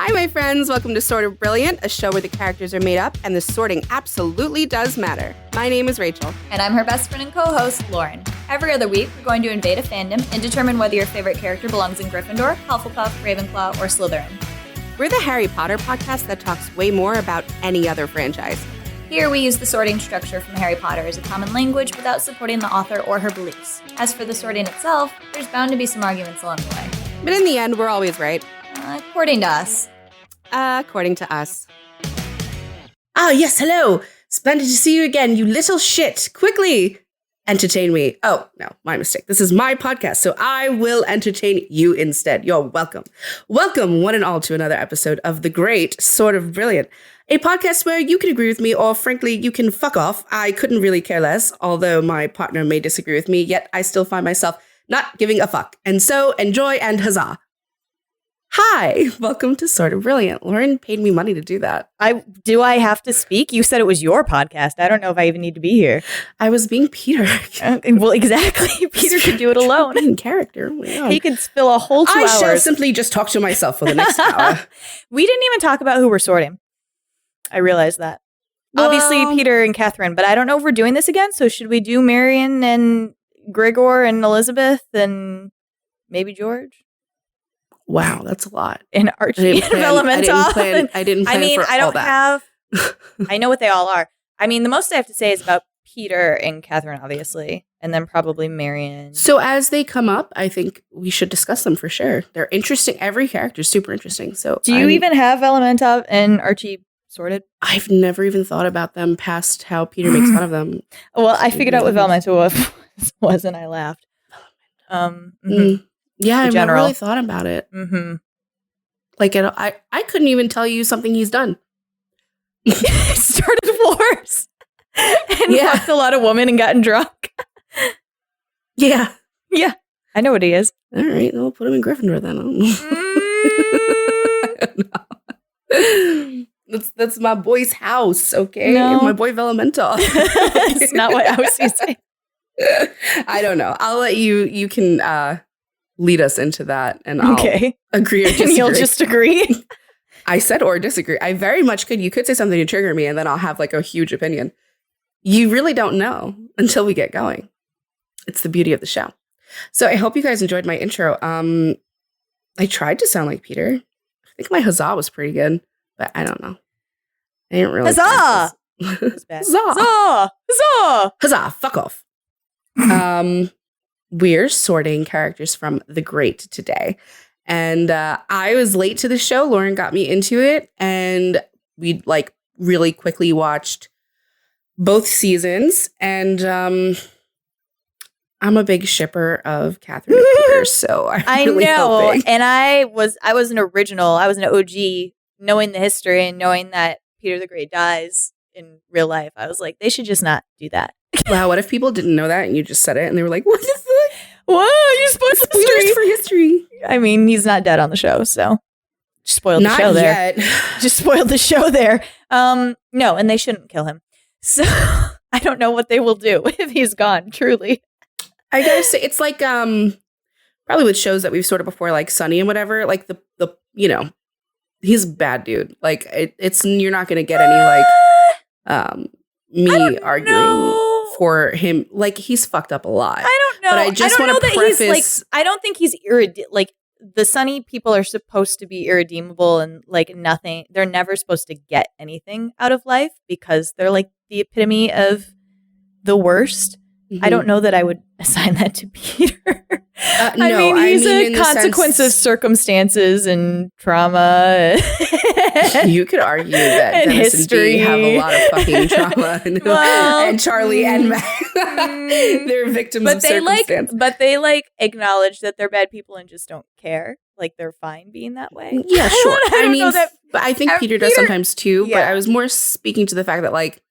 Hi, my friends. Welcome to Sort of Brilliant, a show where the characters are made up and the sorting absolutely does matter. My name is Rachel. And I'm her best friend and co-host, Lauren. Every other week, we're going to invade a fandom and determine whether your favorite character belongs in Gryffindor, Hufflepuff, Ravenclaw, or Slytherin. We're the Harry Potter podcast that talks way more about any other franchise. Here, we use the sorting structure from Harry Potter as a common language without supporting the author or her beliefs. As for the sorting itself, there's bound to be some arguments along the way. But in the end, we're always right. According to us. According to us. Ah, yes, hello. Splendid to see you again, you little shit. Quickly entertain me. Oh, no, my mistake. This is my podcast, so I will entertain you instead. You're welcome. Welcome, one and all, to another episode of The Great Sort of Brilliant, a podcast where you can agree with me or, frankly, you can fuck off. I couldn't really care less, although my partner may disagree with me, yet I still find myself not giving a fuck. And so, enjoy and huzzah. Hi, welcome to Sort of Brilliant. Lauren paid me money to do that. Do I have to speak? You said it was your podcast. I don't know if I even need to be here. I was being Peter. Well, exactly. Peter could do it alone. In character. Yeah. He could spill a whole 2 hours. I shall simply just talk to myself for the next hour. We didn't even talk about who we're sorting. I realized that. Well, obviously, Peter and Catherine, but I don't know if we're doing this again. So should we do Marion and Grigor and Elizabeth and maybe George? Wow, that's a lot. And Archie and Elemental. I didn't plan for all that. I know what they all are. I mean, the most I have to say is about Peter and Catherine, obviously, and then probably Marion. So as they come up, I think we should discuss them for sure. They're interesting. Every character is super interesting. So do you even have Elemental and Archie sorted? I've never even thought about them past how Peter makes fun of them. Well, I figured out what Elemental was, and I laughed. Yeah, I've never really thought about it. Mm-hmm. Like, I couldn't even tell you something he's done. Started wars and fucked a lot of women and gotten drunk. Yeah. I know what he is. All right, we'll put him in Gryffindor then. I don't know. That's my boy's house, okay? No. My boy Elemental. That's not what I was saying. I don't know. I'll let you. You can lead us into that, and I'll agree or disagree. And you'll just agree. I said or disagree. I very much could. You could say something to trigger me, and then I'll have like a huge opinion. You really don't know until we get going. It's the beauty of the show. So I hope you guys enjoyed my intro. I tried to sound like Peter. I think my huzzah was pretty good, but I don't know. I didn't really. Huzzah! Huzzah! Huzzah! Huzzah! Fuck off. We're sorting characters from The Great today. And I was late to the show. Lauren got me into it. And we like really quickly watched both seasons. And I'm a big shipper of Catherine and Peter. So I'm really hoping. And I was an original. I was an OG, knowing the history and knowing that Peter the Great dies in real life. I was like, they should just not do that. Wow, what if people didn't know that and you just said it and they were like, what the fuck? Whoa, you spoiled spoilers for history. I mean, he's not dead on the show, so just spoiled the show there. Just spoiled the show there. No, and they shouldn't kill him. So I don't know what they will do if he's gone, truly. I gotta say, it's like probably with shows that we've sorted before, like Sunny and whatever, like the he's a bad dude. Like it's you're not gonna get any like me arguing for him. Like he's fucked up a lot. I don't know. But I just want to preface. He's like, I don't think he's like the Sunny people are supposed to be irredeemable and like nothing. They're never supposed to get anything out of life because they're like the epitome of the worst. Mm-hmm. I don't know that I would assign that to Peter. I mean, he's a consequence of circumstances and trauma. You could argue that and Dennis history and Dee have a lot of fucking trauma, and Charlie and Matt, they're victims of circumstance. But they acknowledge that they're bad people and just don't care. Like they're fine being that way. Yeah, sure. I mean, but I think Peter does sometimes too. Yeah. But I was more speaking to the fact that like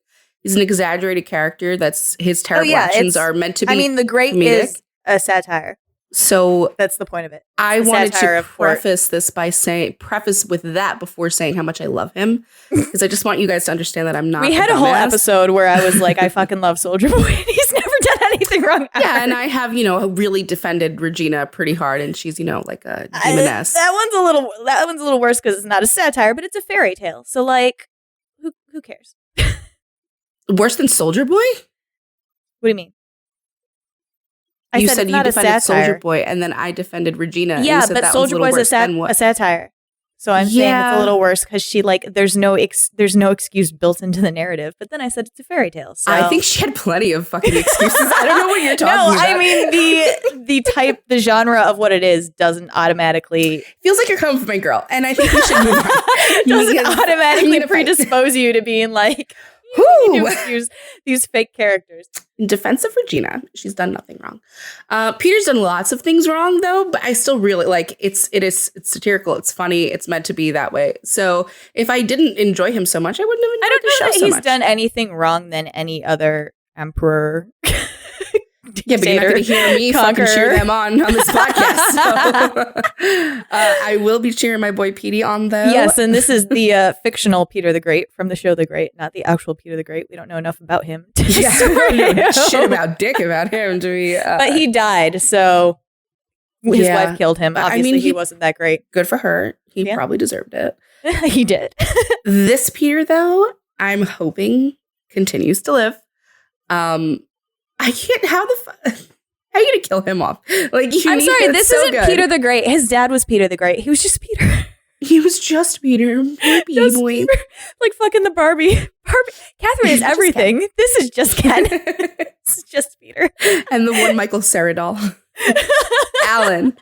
he's an exaggerated character. That's his terrible actions are meant to be. I mean, The Great is a satire. So that's the point of it. I wanted to preface with that before saying how much I love him, because I just want you guys to understand that I'm not. We had a whole episode where I was like, I fucking love Soldier Boy. He's never done anything anything wrong. Yeah, and I have, really defended Regina pretty hard, and she's, like a demoness. That one's a little worse because it's not a satire, but it's a fairy tale. So like, who cares? Worse than Soldier Boy? What do you mean? You said it's you not a defended satire. Soldier Boy, and then I defended Regina. And you Yeah, said but that Soldier was Boy's a satire. So I'm saying it's a little worse because she there's no excuse built into the narrative. But then I said it's a fairy tale. So. I think she had plenty of fucking excuses. I don't know what you're talking about. I mean the genre of what it is doesn't automatically feels like you're coming for my girl, and I think we should move on. doesn't automatically predispose you to being like. Use these fake characters. In defense of Regina, she's done nothing wrong. Peter's done lots of things wrong, though, but I still really it's satirical. It's funny. It's meant to be that way. So if I didn't enjoy him so much, I wouldn't have enjoyed the show so much. I don't know that he's done anything wrong than any other emperor. Yeah, but you're not going to hear me fucking cheer them on this podcast. So I will be cheering my boy Petey on, though. Yes, and this is the fictional Peter the Great from the show The Great, not the actual Peter the Great. We don't know enough about him. Yeah, I don't know shit about dick about him to be. But he died, so his wife killed him. Obviously, he wasn't that great. Good for her. He probably deserved it. He did. This Peter, though, I'm hoping continues to live. I can't. How are you gonna kill him off? I'm sorry. This isn't good. Peter the Great. His dad was Peter the Great. He was just Peter. He was just Peter. Just boy. Peter. Like fucking the Barbie. Catherine is everything. This is just Ken. This is just Peter. And the one Michael Cera doll. Alan.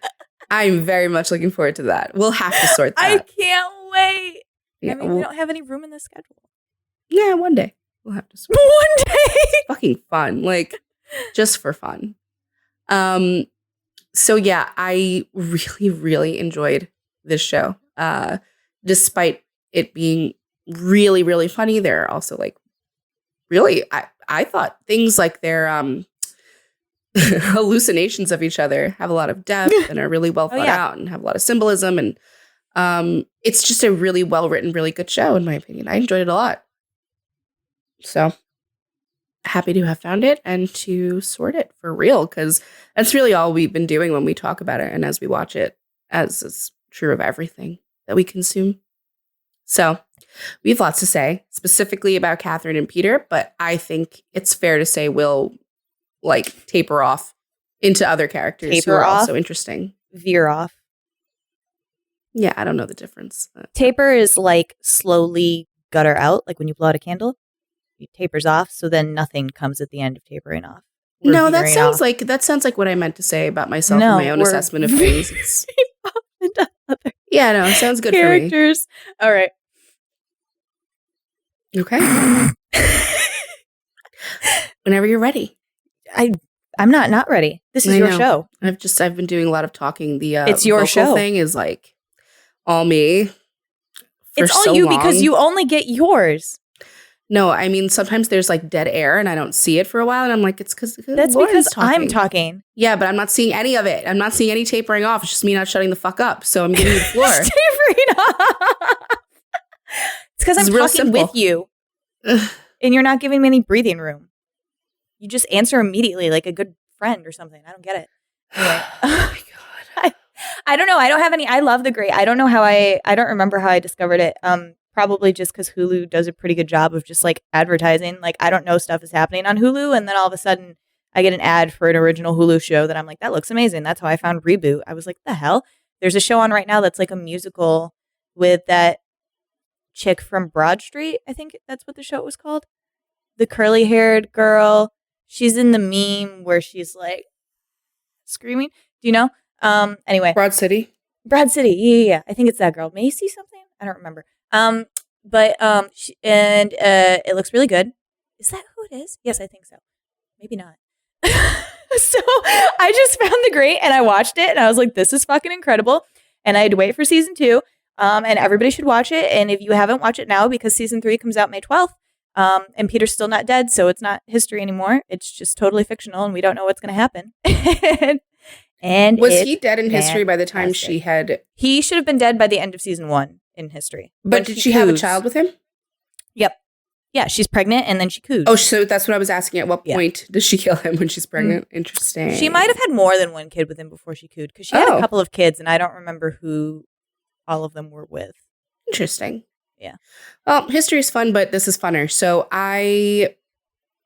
I'm very much looking forward to that. We'll have to sort that. I can't wait. Yeah, we don't have any room in the schedule. Yeah, one day. We'll have to sort one day. It's fucking fun. Just for fun. So yeah, I really, really enjoyed this show. Despite it being really, really funny, there are also really, I thought things like their hallucinations of each other have a lot of depth and are really well thought out and have a lot of symbolism. And it's just a really well written, really good show, in my opinion. I enjoyed it a lot. So happy to have found it and to sort it for real, because that's really all we've been doing when we talk about it and as we watch it, as is true of everything that we consume. So we have lots to say specifically about Catherine and Peter, but I think it's fair to say we'll taper off into other characters who are also interesting. Veer off. Yeah, I don't know the difference. Taper is slowly gutter out, like when you blow out a candle. It tapers off, so then nothing comes at the end of tapering off. No, that sounds like what I meant to say about myself and my own assessment of things. Yeah, no, it sounds good characters. For me. All right. Okay. Whenever you're ready. I'm not ready. This is your show. I've been doing a lot of talking. It's your show thing is all me. It's all you because you only get yours. No, I mean, sometimes there's dead air and I don't see it for a while. And I'm like, it's because I'm talking. Yeah, but I'm not seeing any of it. I'm not seeing any tapering off. It's just me not shutting the fuck up. So I'm giving you the floor. Tapering off. It's because I'm talking with you. And you're not giving me any breathing room. You just answer immediately like a good friend or something. I don't get it. Anyway. Oh my God. I don't know. I don't have any. I love The Great. I don't know how I don't remember how I discovered it. Probably just because Hulu does a pretty good job of just advertising. I don't know stuff is happening on Hulu, and then all of a sudden I get an ad for an original Hulu show that I'm like, that looks amazing. That's how I found Reboot. I was like, the hell? There's a show on right now that's a musical with that chick from Broad Street. I think that's what the show was called. The curly-haired girl. She's in the meme where she's screaming. Do you know? Anyway. Broad City. Yeah. I think it's that girl. Macy something? I don't remember. It looks really good. Is that who it is? Yes, I think so. Maybe not. So I just found The Great and I watched it and I was like, this is fucking incredible. And I had to wait for season 2. And everybody should watch it. And if you haven't, watch it now because season 3 comes out May 12th. And Peter's still not dead, so it's not history anymore. It's just totally fictional and we don't know what's going to happen. And was he dead in history by the time she had? He should have been dead by the end of season 1 in history. But did she have a child with him? Yep. Yeah, she's pregnant and then she cooed. Oh, so that's what I was asking. At what Yeah. point does she kill him when she's pregnant? Interesting. She might have had more than one kid with him before she cooed because she had a couple of kids and I don't remember who all of them were with. Interesting. Yeah. Well, history is fun, but this is funner. So I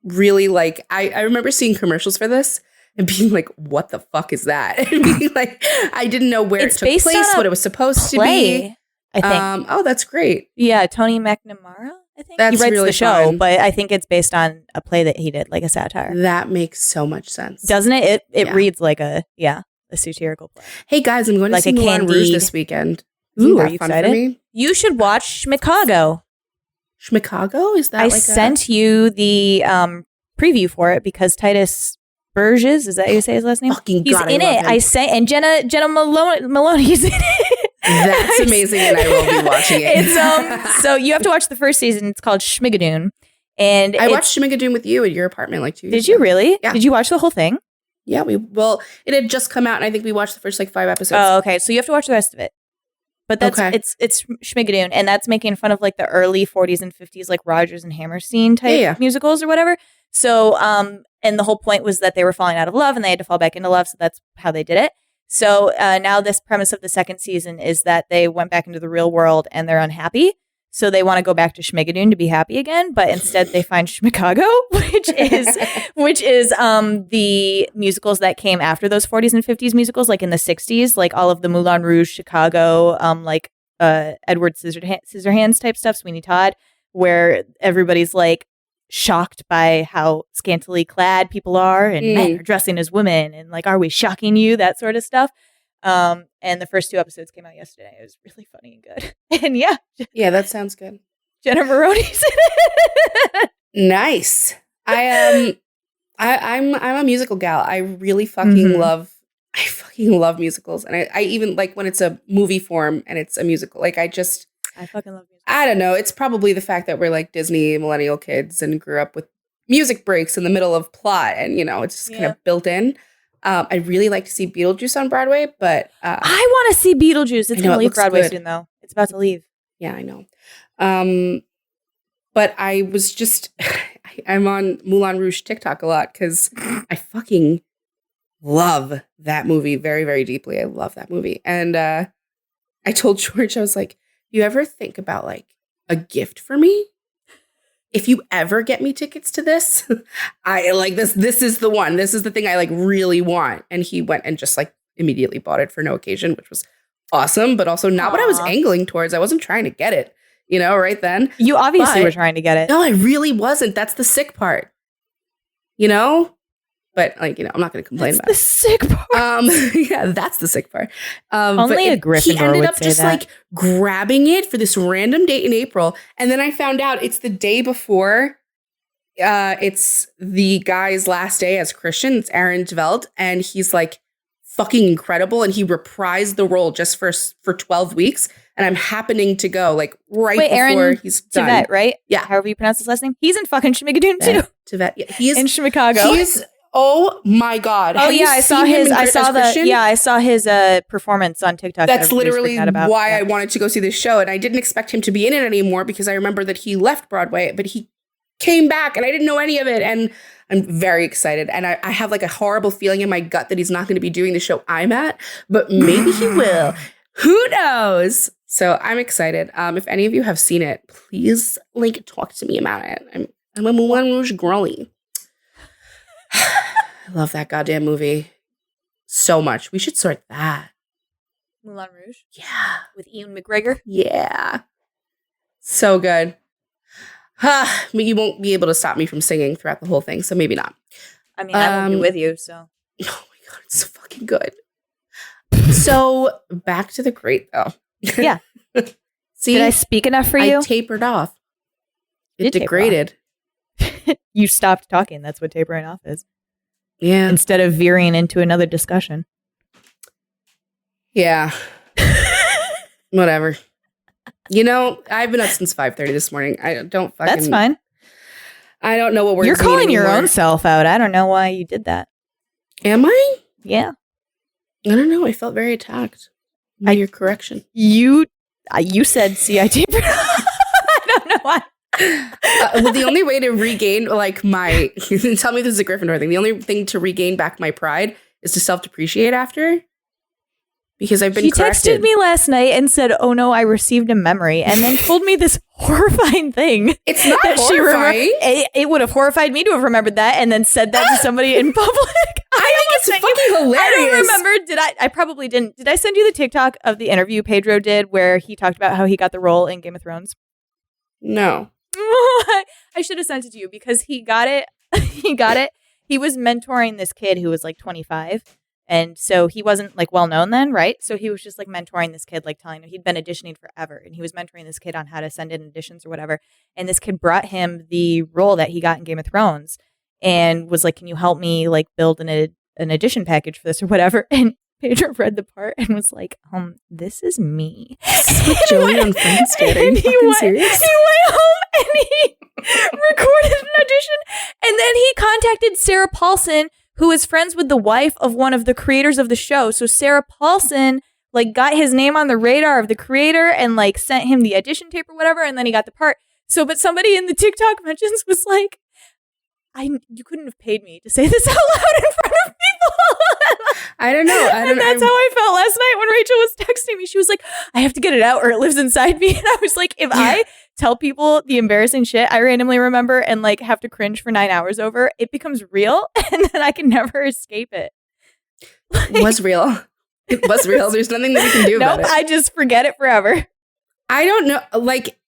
really like, I remember seeing commercials for this and being like, what the fuck is that? And being like, I didn't know where It's it took based place, on a what it was supposed to be. Play, I think. Oh, that's great. Yeah, Tony McNamara, I think. That's he writes really the show, fun. but I think it's based on a play that he did, like a satire. That makes so much sense. Doesn't it? It Yeah. reads like a satirical play. Hey guys, I'm going to Like see a Moulin Rouge Candide. this weekend. Ooh, Isn't are that you fun for excited? me? You should watch Chicago. Chicago? Is that I like sent you the preview for it because Titus Burgess, is that how you say his last name? Fucking He's God, I in love it. him. I say, and Jenna Maloney's in it. That's amazing, and I will be watching it. It's so you have to watch the first season. It's called Schmigadoon, and I watched Shmigadoon with you at your apartment like 2 years Did you ago. really? Yeah. Did you watch the whole thing? Yeah, it had just come out, and I think we watched the first like 5 episodes. Oh, okay. So you have to watch the rest of it. But that's Okay. it's Schmigadoon, and that's making fun of like the early 40s and 50s like Rodgers and Hammerstein type Yeah. musicals or whatever. So and the whole point was that they were falling out of love and they had to fall back into love, so that's how they did it. So now this premise of the second season is that they went back into the real world and they're unhappy. So they want to go back to Schmigadoon to be happy again, but instead they find Chicago, which is the musicals that came after those 40s and 50s musicals, like in the 60s, like all of the Moulin Rouge, Chicago, like Edward Scissorhands type stuff, Sweeney Todd, where everybody's like shocked by how scantily clad people are and men are dressing as women and like, are we shocking you? That sort of stuff. And the first 2 episodes came out yesterday. It was really funny and good. And Yeah, that sounds good. Jenna Maroney's in it. Nice. I'm a musical gal. I really fucking love musicals, and I even like when it's a movie form and it's a musical. Like I fucking love music. I don't know. It's probably the fact that we're like Disney millennial kids and grew up with music breaks in the middle of plot, and it's just kind of built in. I'd really like to see Beetlejuice on Broadway, but I want to see Beetlejuice. It's I know, going to it leave looks Broadway good. soon, though. It's about to leave. yeah, I know. But I was just I'm on Moulin Rouge TikTok a lot because I fucking love that movie very, very deeply. I love that movie, and I told George, I was like, "You ever think about like a gift for me? If you ever get me tickets to this, I like this. This is the one. This is the thing I like really want." And he went and just like immediately bought it for no occasion, which was awesome, but also not what I was angling towards. I wasn't trying to get it, right then. You obviously But- were trying to get it. No, I really wasn't. That's the sick part, But like, I'm not going to complain That's about the it. sick part. Yeah, that's the sick part. Only a Gryffindor He ended would up say just that. like grabbing it for this random date in April, and then I found out it's the day before. It's the guy's last day as Christian. It's Aaron Tveit, and he's like fucking incredible, and he reprised the role just for 12 weeks. And I'm happening to go like right Wait, before Aaron he's done. Tveit, right? Yeah. However you pronounce his last name. He's in fucking Schmigadoon, too. Tveit. Yeah, he is In Chicago. He's oh my god! Oh Have you yeah, I saw seen him his. in I saw as Christian? I saw his performance on TikTok. that That's everybody's literally freaking out about. why Yeah. I wanted to go see this show, and I didn't expect him to be in it anymore because I remember that he left Broadway, but he came back, and I didn't know any of it, and I'm very excited. And I have like a horrible feeling in my gut that he's not going to be doing the show I'm at, but maybe he will. Who knows? So I'm excited. If any of you have seen it, please like talk to me about it. I'm a Moulin Rouge girly. I love that goddamn movie so much. We should sort that. Moulin Rouge Yeah. with Ian McGregor. Yeah. So good. You won't be able to stop me from singing throughout the whole thing, so maybe not. I mean, I won't be with you, so. Oh my god, it's so fucking good. So back to the great though. Yeah. See, Did I speak enough for you? I tapered off. You It did taper off. degraded. You stopped talking. That's what tapering off is. Yeah. Instead of veering into another discussion. Yeah. Whatever. I've been up since 5:30 this morning. I don't fucking. That's fine. I don't know what words You're mean calling your anymore. own self out. I don't know why you did that. Am I? Yeah. I don't know. I felt very attacked by your correction. You said, see, I tapered off. I don't know why. Well, the only way to regain like my tell me this is a Gryffindor thing. The only thing to regain back my pride is to self-depreciate after. Because I've been She corrected. texted me last night and said, "Oh no, I received a memory," and then told me this horrifying thing. It's not that horrifying. It would have horrified me to have remembered that, and then said that to somebody in public. I think it's fucking hilarious. I don't remember. Did I? I probably didn't. Did I send you the TikTok of the interview Pedro did where he talked about how he got the role in Game of Thrones? No. I should have sent it to you because he got it. He got it. He was mentoring this kid who was like 25. And so he wasn't like well known then, right? So he was just like mentoring this kid, like telling him he'd been auditioning forever. And he was mentoring this kid on how to send in auditions or whatever. And this kid brought him the role that he got in Game of Thrones and was like, "Can you help me like build an audition package for this or whatever?" And Pedro read the part and was like, "This is me." Joey on Friends did. Are you He fucking went serious? home and he recorded an audition. And then he contacted Sarah Paulson, who is friends with the wife of one of the creators of the show. So Sarah Paulson like got his name on the radar of the creator and like sent him the audition tape or whatever. And then he got the part. So, but somebody in the TikTok mentions was like, you couldn't have paid me to say this out loud in front of people. I don't know. And that's how I felt last night when Rachel was texting me. She was like, "I have to get it out or it lives inside me." And I was like, if I tell people the embarrassing shit I randomly remember and like have to cringe for 9 hours over, it becomes real and then I can never escape it. It was real. It was real. There's nothing that we can do about it. I just forget it forever. I don't know. Like,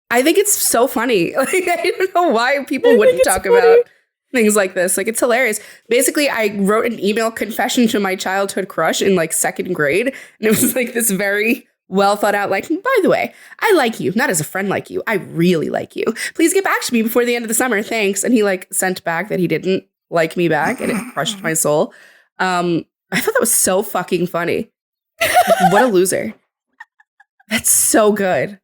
I think it's so funny. Like, I don't know why people wouldn't talk about things like this. Like, it's hilarious. Basically, I wrote an email confession to my childhood crush in like 2nd grade. And it was like this very well thought out, like, "By the way, I like you, not as a friend like you. I really like you. Please get back to me before the end of the summer. Thanks." And he like sent back that he didn't like me back, and it crushed my soul. I thought that was so fucking funny. Like, what a loser. That's so good.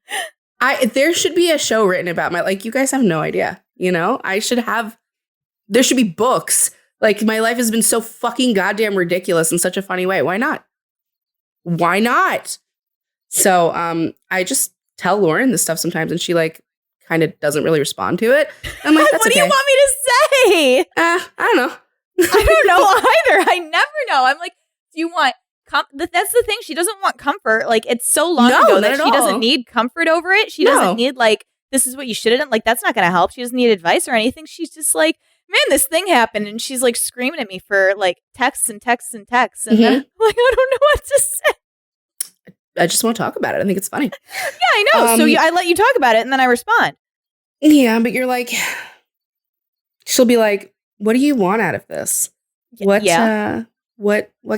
There should be a show written about my, like, you guys have no idea, you know? There should be books. Like, my life has been so fucking goddamn ridiculous in such a funny way. Why not? Why not? So, I just tell Lauren this stuff sometimes and she like kind of doesn't really respond to it. I'm like, that's What do okay. you want me to say? I don't know. I don't know either. I never know. I'm like, do you want that's the thing. She doesn't want comfort. Like, it's so long No, ago not that at she all. doesn't need comfort over it. She doesn't need like, this is what you should have done. Like, that's not going to help. She doesn't need advice or anything. She's just like, "Man, this thing happened." And she's like screaming at me for like texts and texts and texts. And then I'm like, I don't know what to say. I just want to talk about it. I think it's funny. Yeah, I know. So I let you talk about it and then I respond. Yeah, but you're like, she'll be like, "What do you want out of this? What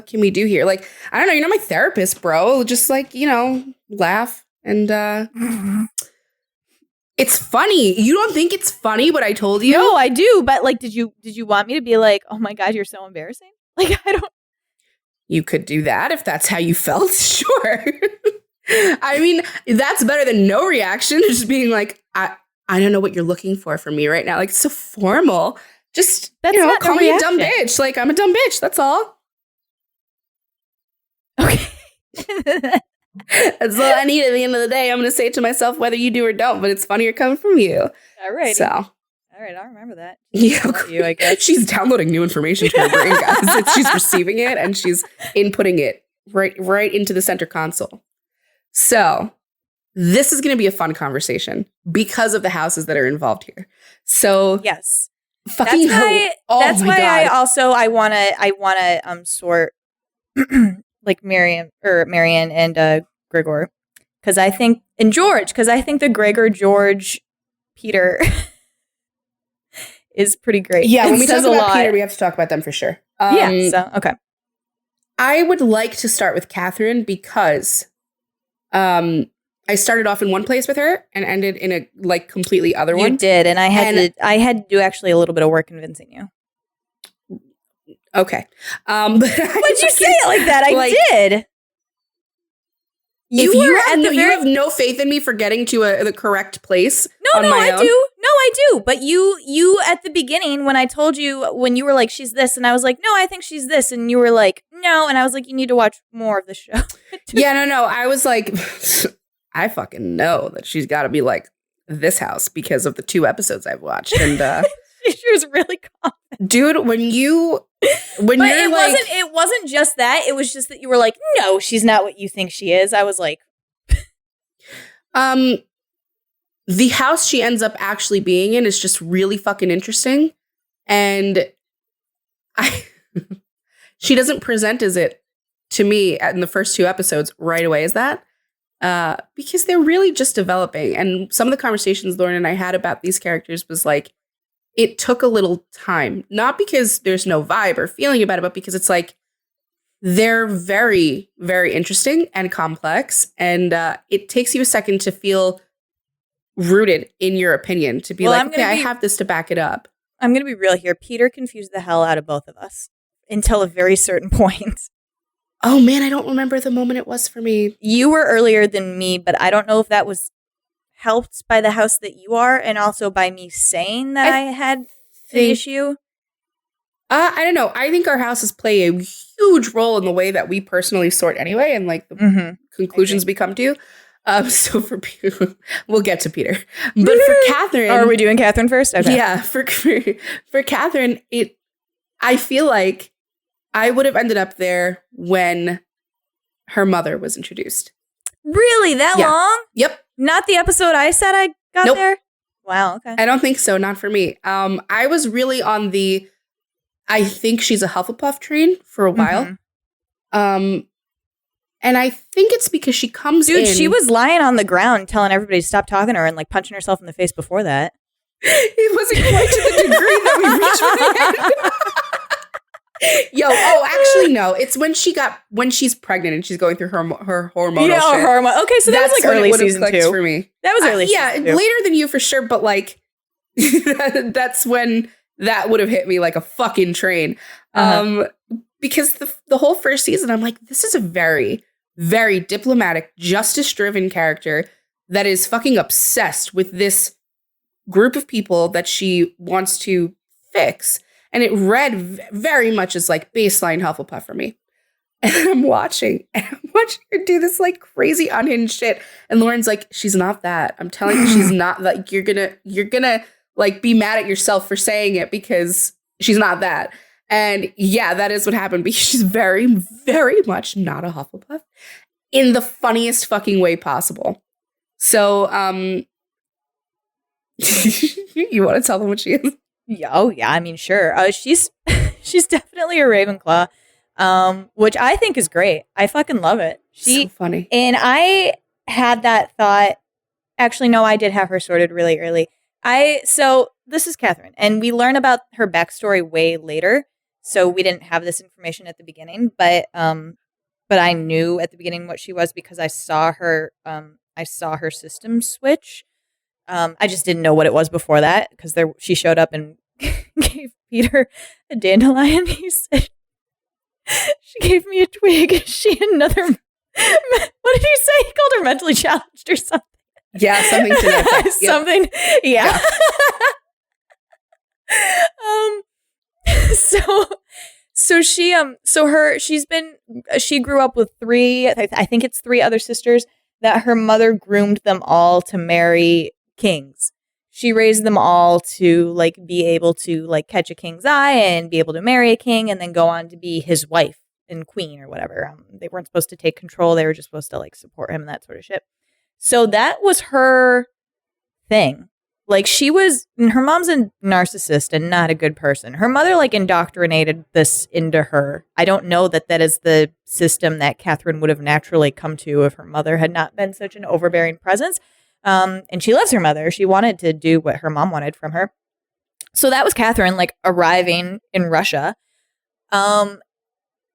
can we do here?" Like, I don't know. You're not my therapist, bro. Just like, you know, laugh and it's funny. You don't think it's funny what I told you? No, I do. But like, did you want me to be like, "Oh my God, you're so embarrassing"? Like, I don't. You could do that if that's how you felt. Sure. I mean, that's better than no reaction. Just being like, I don't know what you're looking for from me right now. Like, it's so formal. Just, That's you know, not call a me a dumb reaction. bitch. Like, I'm a dumb bitch. That's all. Okay. That's all I need at the end of the day. I'm going to say it to myself whether you do or don't, but it's funnier coming from you. All right. So, All right, I'll remember that. yeah, About you, I guess. she's downloading new information to her brain, guys. She's receiving it and she's inputting it right into the center console. So, this is going to be a fun conversation because of the houses that are involved here. So, Yes. fucking That's why I wanna sort like Marian and Grigor, because I think the Grigor George Peter is pretty great. Yeah, when It we talk says a about lot. Peter, we have to talk about them for sure. Yeah. So okay. I would like to start with Catherine because I started off in one place with her and ended in a like completely other one. You did, and I had to do actually a little bit of work convincing you. Okay. Why'd you say it like that? I did. You have no faith in me for getting to the correct place. No, on my own. I do. But you at the beginning when I told you, when you were like, "She's this," and I was like, "No, I think she's this," and you were like, "No," and I was like, "You need to watch more of the show." Yeah, no. I was like, I fucking know that she's got to be like this house because of the 2 episodes I've watched. And She was really confident. dude, when you're it wasn't just that. It was just that you were like, no, she's not what you think she is. I was like, the house she ends up actually being in is just really fucking interesting. And she doesn't present as it to me in the first 2 episodes right away as that. Because they're really just developing. And some of the conversations Lauren and I had about these characters was like, it took a little time. Not because there's no vibe or feeling about it, but because it's like, they're very, very interesting and complex. And it takes you a second to feel rooted in your opinion, to be like, okay, I have this to back it up. I'm going to be real here. Peter confused the hell out of both of us until a very certain point. Oh man, I don't remember the moment it was for me. You were earlier than me, but I don't know if that was helped by the house that you are and also by me saying that I had the issue. I don't know. I think our houses play a huge role in the way that we personally sort anyway, and like the conclusions we come to. So for Peter, we'll get to Peter, but for Catherine, are we doing Catherine first? Okay. Yeah, for Catherine, I feel like I would have ended up there when her mother was introduced. Really, that long? Yep. Not the episode I said I got there? Wow, okay. I don't think so. Not for me. I was really on the, I think she's a Hufflepuff train for a while. And I think it's because she comes in. Dude, she was lying on the ground telling everybody to stop talking to her and like punching herself in the face before that. It wasn't quite to the degree that we reached for the end. Actually, no. It's when she's pregnant and she's going through her hormonal shit. Okay, so that was like early season 2 for me. That was early season 2. Later than you for sure, but like that's when that would have hit me like a fucking train. Because the whole first season, I'm like, this is a very, very diplomatic, justice-driven character that is fucking obsessed with this group of people that she wants to fix. And it read very much as like baseline Hufflepuff for me. And I'm watching her do this like crazy unhinged shit. And Lauren's like, she's not that. I'm telling you, she's not like, you're gonna like be mad at yourself for saying it because she's not that. And yeah, that is what happened because she's very, very much not a Hufflepuff in the funniest fucking way possible. So, you want to tell them what she is? Yeah, I mean, sure. She's definitely a Ravenclaw, which I think is great. I fucking love it. So funny. And I had that thought. Actually, no, I did have her sorted really early. So this is Catherine, and we learn about her backstory way later. So we didn't have this information at the beginning, but I knew at the beginning what she was because I saw her system switch. I just didn't know what it was before that because she showed up and gave Peter a dandelion. He said, she gave me a twig. She another. What did he say? He called her mentally challenged or something. Yeah, something to that effect. Yep. Something. Yeah. She grew up with 3. I think it's 3 other sisters that her mother groomed them all to marry kings. She raised them all to like be able to like catch a king's eye and be able to marry a king and then go on to be his wife and queen or whatever. They weren't supposed to take control. They were just supposed to like support him and that sort of shit. So that was her thing. Like her mom's a narcissist and not a good person. Her mother like indoctrinated this into her. I don't know that is the system that Catherine would have naturally come to if her mother had not been such an overbearing presence. And she loves her mother. She wanted to do what her mom wanted from her. So that was Catherine like arriving in Russia. And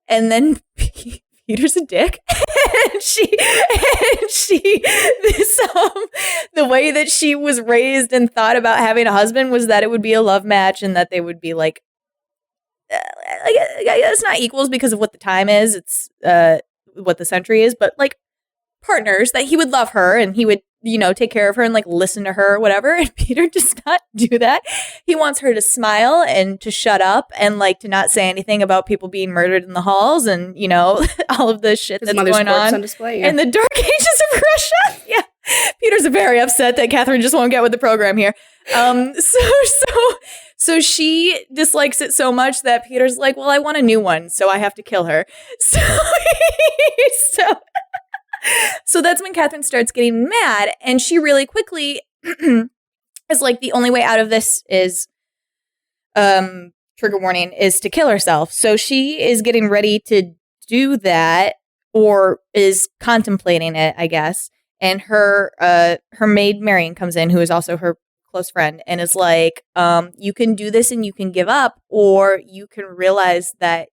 then Peter's a dick. The way that she was raised and thought about having a husband was that it would be a love match and that they would be like it's not equals because of what the time is. It's what the century is, but like partners that he would love her and he would, take care of her and like listen to her or whatever. And Peter does not do that. He wants her to smile and to shut up and like to not say anything about people being murdered in the halls and, all of the shit that's going on display, yeah. in the dark ages of Russia. Yeah. Peter's very upset that Catherine just won't get with the program here. So she dislikes it so much that Peter's like, well, I want a new one, so I have to kill her. So that's when Catherine starts getting mad, and she really quickly is like, the only way out of this is, trigger warning, is to kill herself. So she is getting ready to do that, or is contemplating it, I guess. And her maid Marian comes in, who is also her close friend, and is like, you can do this and you can give up, or you can realize that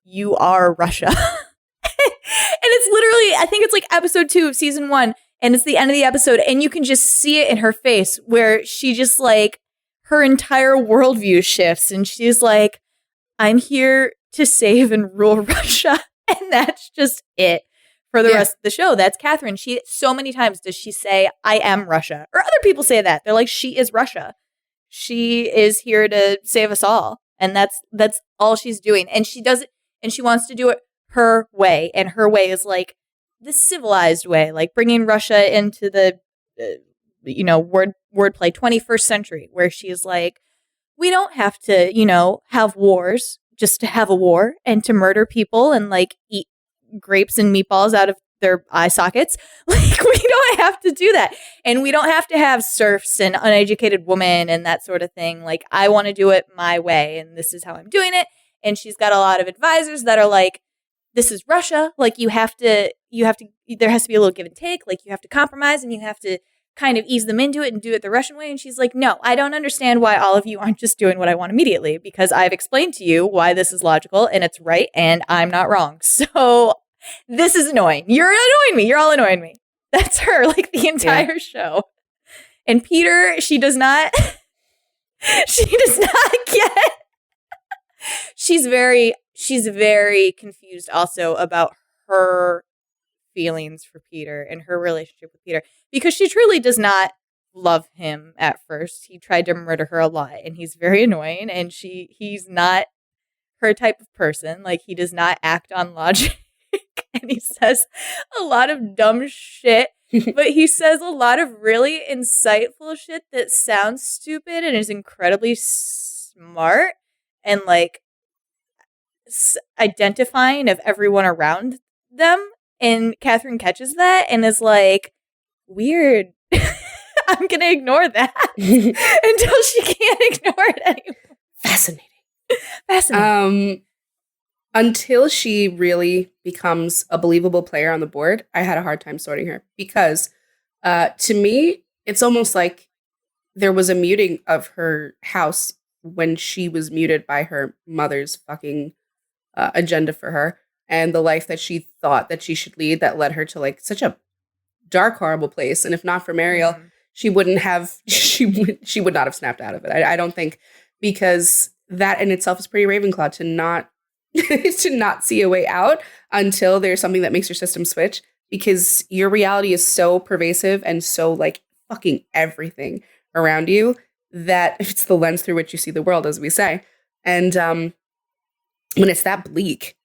you are Russia. And it's literally, I think it's like episode 2 of season 1, and it's the end of the episode, and you can just see it in her face where she just like, her entire worldview shifts, and she's like, I'm here to save and rule Russia. And that's just it for the rest of the show. That's Catherine. She, so many times does she say, I am Russia. Or other people say that. They're like, she is Russia. She is here to save us all. And that's all she's doing. And she does it, and she wants to do it her way. And her way is like the civilized way, like bringing Russia into the, wordplay 21st century, where she's like, we don't have to, have wars just to have a war and to murder people and like eat grapes and meatballs out of their eye sockets. Like, we don't have to do that. And we don't have to have serfs and uneducated women and that sort of thing. Like, I want to do it my way, and this is how I'm doing it. And she's got a lot of advisors that are like, this is Russia. Like, there has to be a little give and take. Like, you have to compromise, and you have to kind of ease them into it and do it the Russian way. And she's like, no, I don't understand why all of you aren't just doing what I want immediately, because I've explained to you why this is logical and it's right and I'm not wrong. So this is annoying. You're annoying me. You're all annoying me. That's her, like, the entire show. And Peter, she does not get. She's very confused also about her feelings for Peter and her relationship with Peter, because she truly does not love him at first. He tried to murder her a lot, and he's very annoying, and he's not her type of person. Like, he does not act on logic, and he says a lot of dumb shit, but he says a lot of really insightful shit that sounds stupid and is incredibly smart and like identifying of everyone around them. And Catherine catches that and is like, weird. I'm going to ignore that until she can't ignore it anymore. Fascinating. Until she really becomes a believable player on the board, I had a hard time sorting her, because to me, it's almost like there was a muting of her house when she was muted by her mother's fucking agenda for her. And the life that she thought that she should lead, that led her to like such a dark, horrible place. And if not for Marial, she would not have snapped out of it. I don't think, because that in itself is pretty Ravenclaw to not see a way out until there's something that makes your system switch, because your reality is so pervasive and so like fucking everything around you that it's the lens through which you see the world, as we say. And when it's that bleak,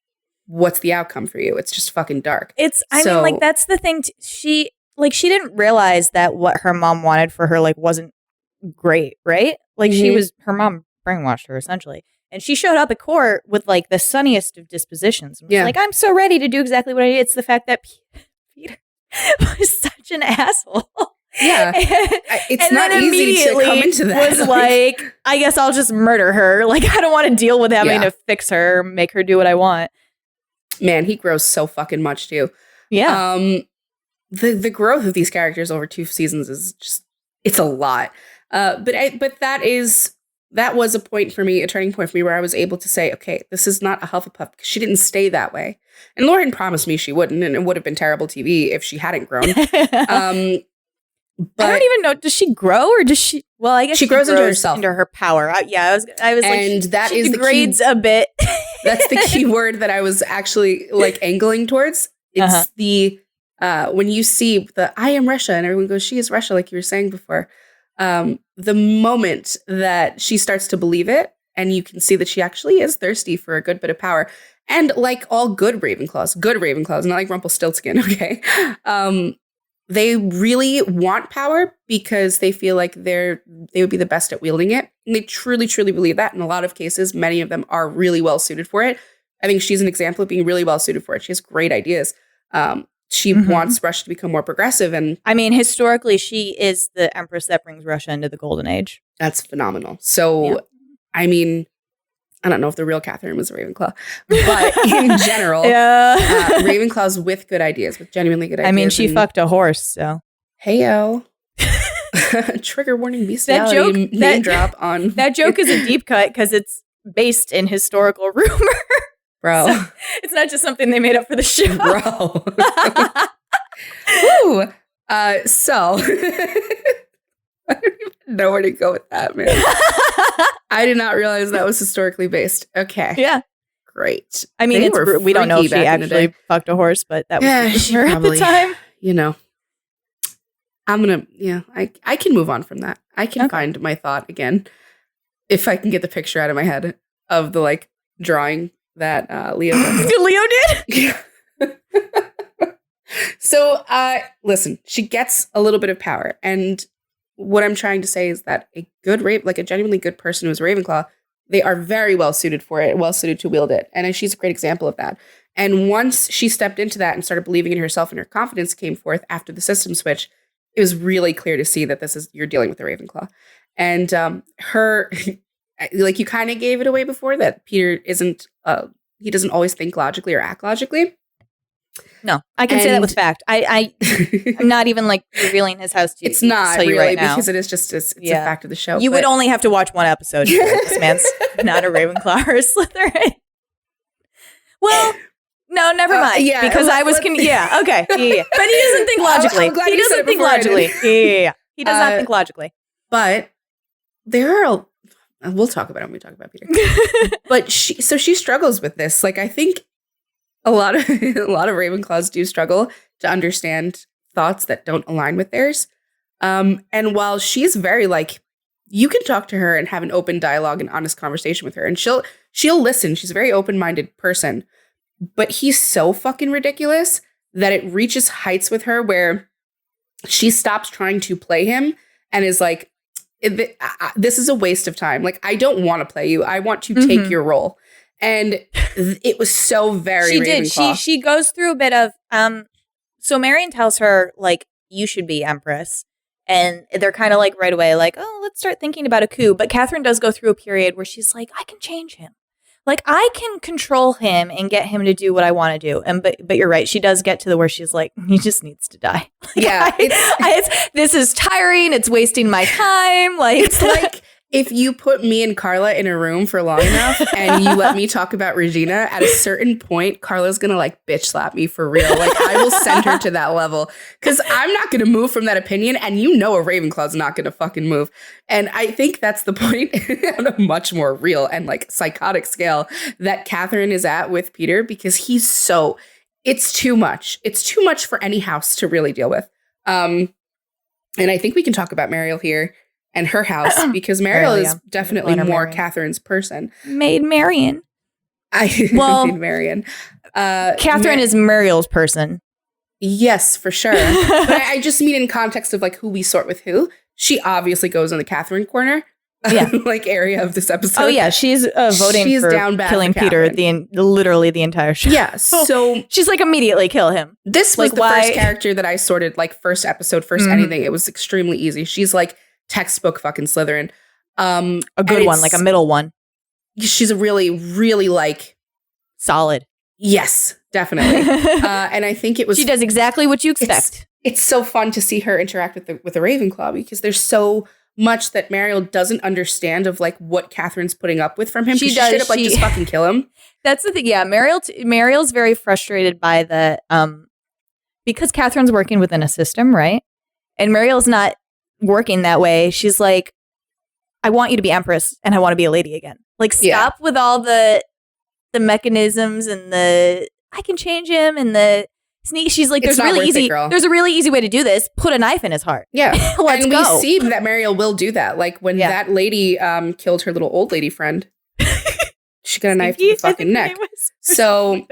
what's the outcome for you? It's just fucking dark. I mean, like, that's the thing. She didn't realize that what her mom wanted for her, like, wasn't great, right? Like, her mom brainwashed her, essentially. And she showed up at court with, like, the sunniest of dispositions. And was like, I'm so ready to do exactly what I need. It's the fact that Peter was such an asshole. Yeah. It's not easy to come into that. Was like, I guess I'll just murder her. Like, I don't want to deal with having to fix her, make her do what I want. Man, he grows so fucking much too. Yeah. The growth of these characters over 2 seasons is just, it's a lot. But that was a point for me, a turning point for me, where I was able to say, okay, this is not a Hufflepuff, because she didn't stay that way. And Lauren promised me she wouldn't, and it would have been terrible TV if she hadn't grown. But I don't even know. Does she grow, or does she? Well, I guess she grows into herself, into her power. I was and like, that she is degrades the key, a bit. That's the key word that I was actually like angling towards. It's the when you see the I am Russia and everyone goes, she is Russia, like you were saying before. The moment that she starts to believe it, and you can see that she actually is thirsty for a good bit of power, and like all good Ravenclaws, not like Rumpelstiltskin, okay. they really want power because they feel like they would be the best at wielding it. And they truly, truly believe that. In a lot of cases, many of them are really well suited for it. I think she's an example of being really well suited for it. She has great ideas. She wants Russia to become more progressive. And I mean, historically, she is the empress that brings Russia into the golden age. that's phenomenal. So, I mean, I don't know if the real Catherine was a Ravenclaw, but in general, Ravenclaws with good ideas, with genuinely good ideas. I mean, she fucked a horse, so. Heyo. Trigger warning, bestiality, name drop on. That joke is a deep cut because it's based in historical rumor. Bro. So it's not just something they made up for the show. Bro. Woo. So, I don't even know where to go with that, man. I did not realize that was historically based. Okay. Yeah. Great. I mean, we don't know if she actually fucked a horse, but that was her at the time. You know, I'm going to, I can move on from that. I can find my thought again if I can get the picture out of my head of the like drawing that Leo did. Leo did? Yeah. So, listen, she gets a little bit of power. And what I'm trying to say is that a genuinely good person who's a Ravenclaw, they are very well suited for it, well suited to wield it. And she's a great example of that. And once she stepped into that and started believing in herself and her confidence came forth after the system switch, it was really clear to see that you're dealing with a Ravenclaw. And her, like you kind of gave it away before that Peter he doesn't always think logically or act logically. No, I can say that with fact. I'm not even like revealing his house to you. It's not tell really you right now. because it is just a fact of the show. You would only have to watch one episode. This man's not a Ravenclaw or a Slytherin. Well, no, never mind. Because I was okay. Yeah. But he doesn't think logically. He doesn't think logically. Yeah. He does not think logically. But there are. We'll talk about it when we talk about Peter. But she struggles with this. Like I think. A lot of Ravenclaws do struggle to understand thoughts that don't align with theirs. And while she's very like, you can talk to her and have an open dialogue and honest conversation with her, and she'll listen. She's a very open-minded person, but he's so fucking ridiculous that it reaches heights with her where she stops trying to play him and is like, this is a waste of time. Like, I don't want to play you. I want to take your role. And it was so very Ravenclaw. She goes through a bit of so Marion tells her like you should be empress, and they're kind of like right away like, oh, let's start thinking about a coup. But Catherine does go through a period where she's like, I can change him, like I can control him and get him to do what I want to do. And but you're right, she does get to the where she's like, he just needs to die. Like, yeah, this is tiring. It's wasting my time. Like it's like. If you put me and Carla in a room for long enough and you let me talk about Regina, at a certain point, Carla's going to like bitch slap me for real. Like I will send her to that level because I'm not going to move from that opinion. And you know, a Ravenclaw's not going to fucking move. And I think that's the point on a much more real and like psychotic scale that Catherine is at with Peter, because it's too much. It's too much for any house to really deal with. And I think we can talk about Marial here. And her house, because Marial is definitely more Catherine's person. Maid Marian. Maid Marian. Catherine is Marial's person. Yes, for sure. But I just mean in context of like who we sort with who. She obviously goes in the Catherine corner, like area of this episode. Oh yeah, she's voting for down bad killing for Peter literally the entire show. Yeah, so she's like immediately kill him. This was the first character that I sorted, like first episode, anything. It was extremely easy. She's like textbook fucking Slytherin. A good one, like a middle one. She's a really, really like solid. Yes, definitely. And I think it was. She does exactly what you expect. It's so fun to see her interact with the Ravenclaw because there's so much that Marial doesn't understand of like what Catherine's putting up with from him. She straight up like just fucking kill him. That's the thing. Yeah, Marial's very frustrated by the because Catherine's working within a system, right? And Marial's not working that way. She's like, I want you to be empress and I want to be a lady again. Like stop with all the mechanisms and the I can change him and the sneak. She's like, there's a really easy way to do this. Put a knife in his heart. Yeah. Let's and go. We see that Marial will do that. Like when that lady killed her little old lady friend, she got a knife to the fucking neck. So,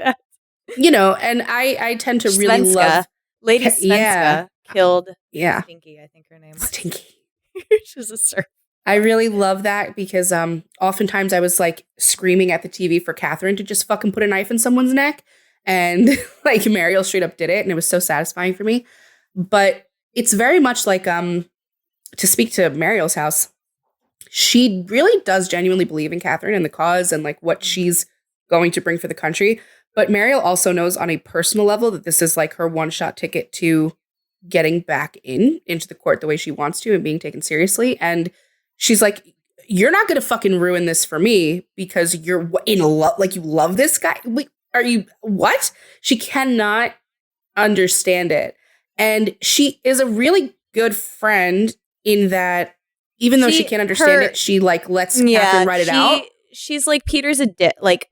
you know, and I tend to really love Lady Svenska killed Yeah. Stinky, I think her name was. Stinky. She was a serf. I really love that because oftentimes I was like screaming at the TV for Catherine to just fucking put a knife in someone's neck. And like Marial straight up did it. And it was so satisfying for me. But it's very much like to speak to Marial's house. She really does genuinely believe in Catherine and the cause and like what she's going to bring for the country. But Marial also knows on a personal level that this is like her one-shot ticket to getting back into the court the way she wants to and being taken seriously. And she's like, you're not going to fucking ruin this for me because you're in love. Like, you love this guy. Wait, are you what? She cannot understand it. And she is a really good friend in that even though she can't understand it, she like lets Catherine write it out. She's like, Peter's a dick. Like,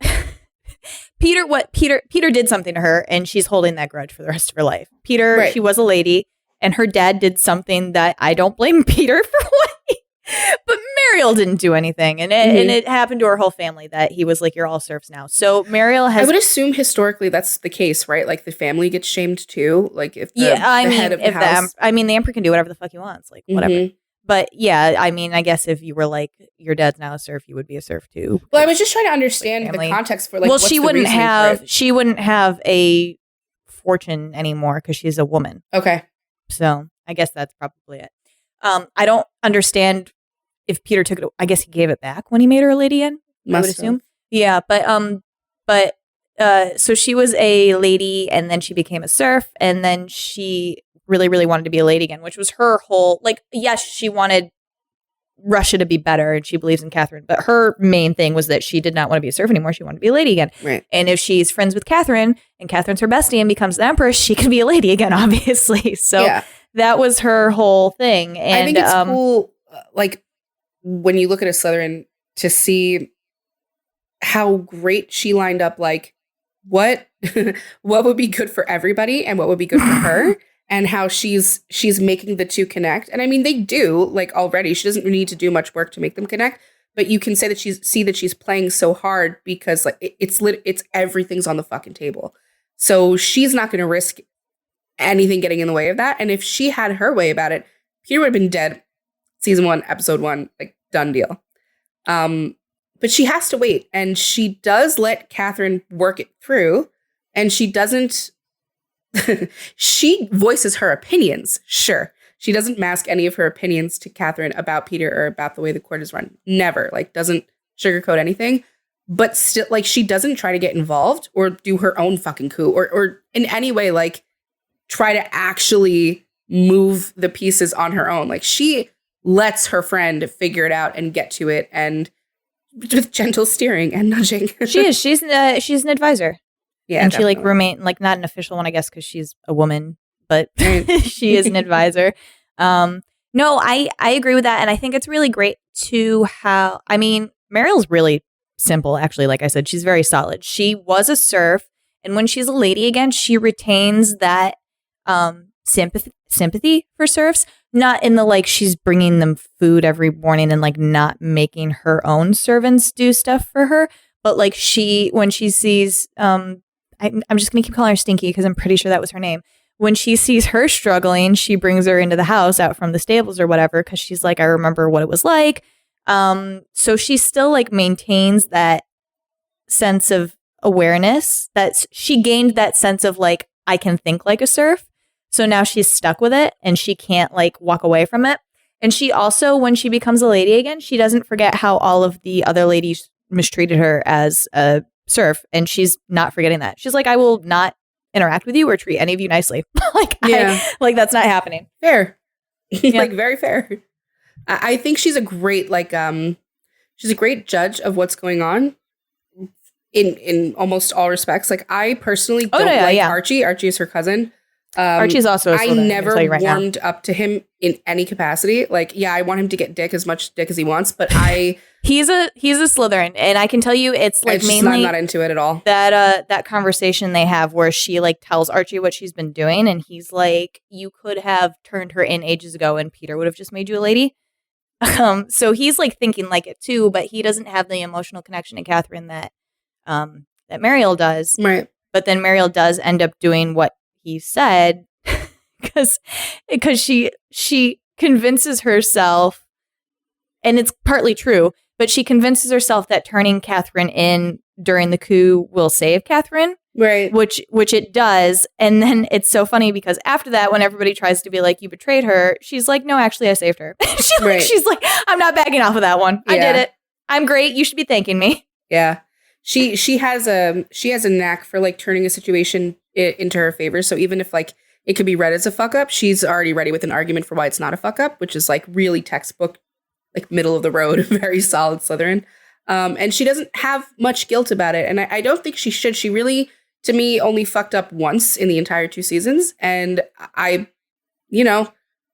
Peter did something to her and she's holding that grudge for the rest of her life. Peter, she was a lady and her dad did something that I don't blame Peter for what but Marial didn't do anything. And it happened to her whole family that he was like, you're all serfs now. So Marial has... I would assume historically that's the case, right? Like the family gets shamed too. Like if the head of the house... the emperor can do whatever the fuck he wants. Like whatever. But yeah, I mean, I guess if you were like, your dad's now a serf, you would be a serf too. Well, I was just trying to understand the context for like, well, she wouldn't have a fortune anymore because she's a woman. Okay. So I guess that's probably it. I don't understand if Peter took it. I guess he gave it back when he made her a lady again. I would assume. Yeah, but so she was a lady and then she became a serf and then she really, really wanted to be a lady again, which was her whole, like, yes, she wanted Russia to be better and she believes in Catherine, but her main thing was that she did not want to be a serf anymore. She wanted to be a lady again. Right. And if she's friends with Catherine and Catherine's her bestie and becomes the empress, she can be a lady again, obviously. So that was her whole thing. And I think it's cool, like, when you look at a Slytherin to see how great she lined up, like, what would be good for everybody and what would be good for her. And how she's making the two connect. And I mean, they do, like, already. She doesn't need to do much work to make them connect. But you can say that she's playing so hard because, like, it's everything's on the fucking table. So she's not going to risk anything getting in the way of that. And if she had her way about it, Peter would have been dead. Season 1, episode 1, like, done deal. But she has to wait. And she does let Catherine work it through. And she doesn't... she voices her opinions. Sure. She doesn't mask any of her opinions to Catherine about Peter or about the way the court is run. Never. Like, doesn't sugarcoat anything. But still, like, she doesn't try to get involved or do her own fucking coup or in any way, like, try to actually move the pieces on her own. Like, she lets her friend figure it out and get to it, and with gentle steering and nudging. She is. She's an advisor. Yeah, and definitely. She like remain like not an official one, I guess, because she's a woman, but she is an advisor. No, I agree with that, and I think it's really great to how. I mean, Marial's really simple, actually. Like I said, she's very solid. She was a serf, and when she's a lady again, she retains that sympathy for serfs. Not in the like she's bringing them food every morning and like not making her own servants do stuff for her, but like when she sees I'm just going to keep calling her Stinky because I'm pretty sure that was her name. When she sees her struggling, she brings her into the house out from the stables or whatever because she's like, I remember what it was like. So she still like maintains that sense of awareness that she gained that sense of like, I can think like a serf. So now she's stuck with it and she can't like walk away from it. And she also, when she becomes a lady again, she doesn't forget how all of the other ladies mistreated her as a serf, and she's not forgetting that. She's like, I will not interact with you or treat any of you nicely. That's not happening. Fair. Like, very fair. I think she's a great, like, she's a great judge of what's going on in almost all respects. Like, I personally don't like Archie. Archie is her cousin. Archie's also a Slytherin, I never warmed up to him in any capacity. Like, yeah, I want him to get as much dick as he wants, but he's a Slytherin, and I can tell you it's like mainly I'm not into it at all. That conversation they have where she like tells Archie what she's been doing, and he's like, you could have turned her in ages ago and Peter would have just made you a lady. So he's like thinking like it too, but he doesn't have the emotional connection to Catherine that Marial does. Right. But then Marial does end up doing what he said because she convinces herself, and it's partly true, but she convinces herself that turning Catherine in during the coup will save Catherine. Right. Which it does. And then it's so funny because after that, when everybody tries to be like, you betrayed her, she's like, no, actually, I saved her. She's like, I'm not backing off of that one. I did it. I'm great. You should be thanking me. Yeah. She has a knack for like turning a situation into her favor. So even if like it could be read as a fuck up, she's already ready with an argument for why it's not a fuck up, which is like really textbook, like middle of the road, very solid Slytherin. And she doesn't have much guilt about it. And I don't think she should. She really, to me, only fucked up once in the entire 2 seasons. And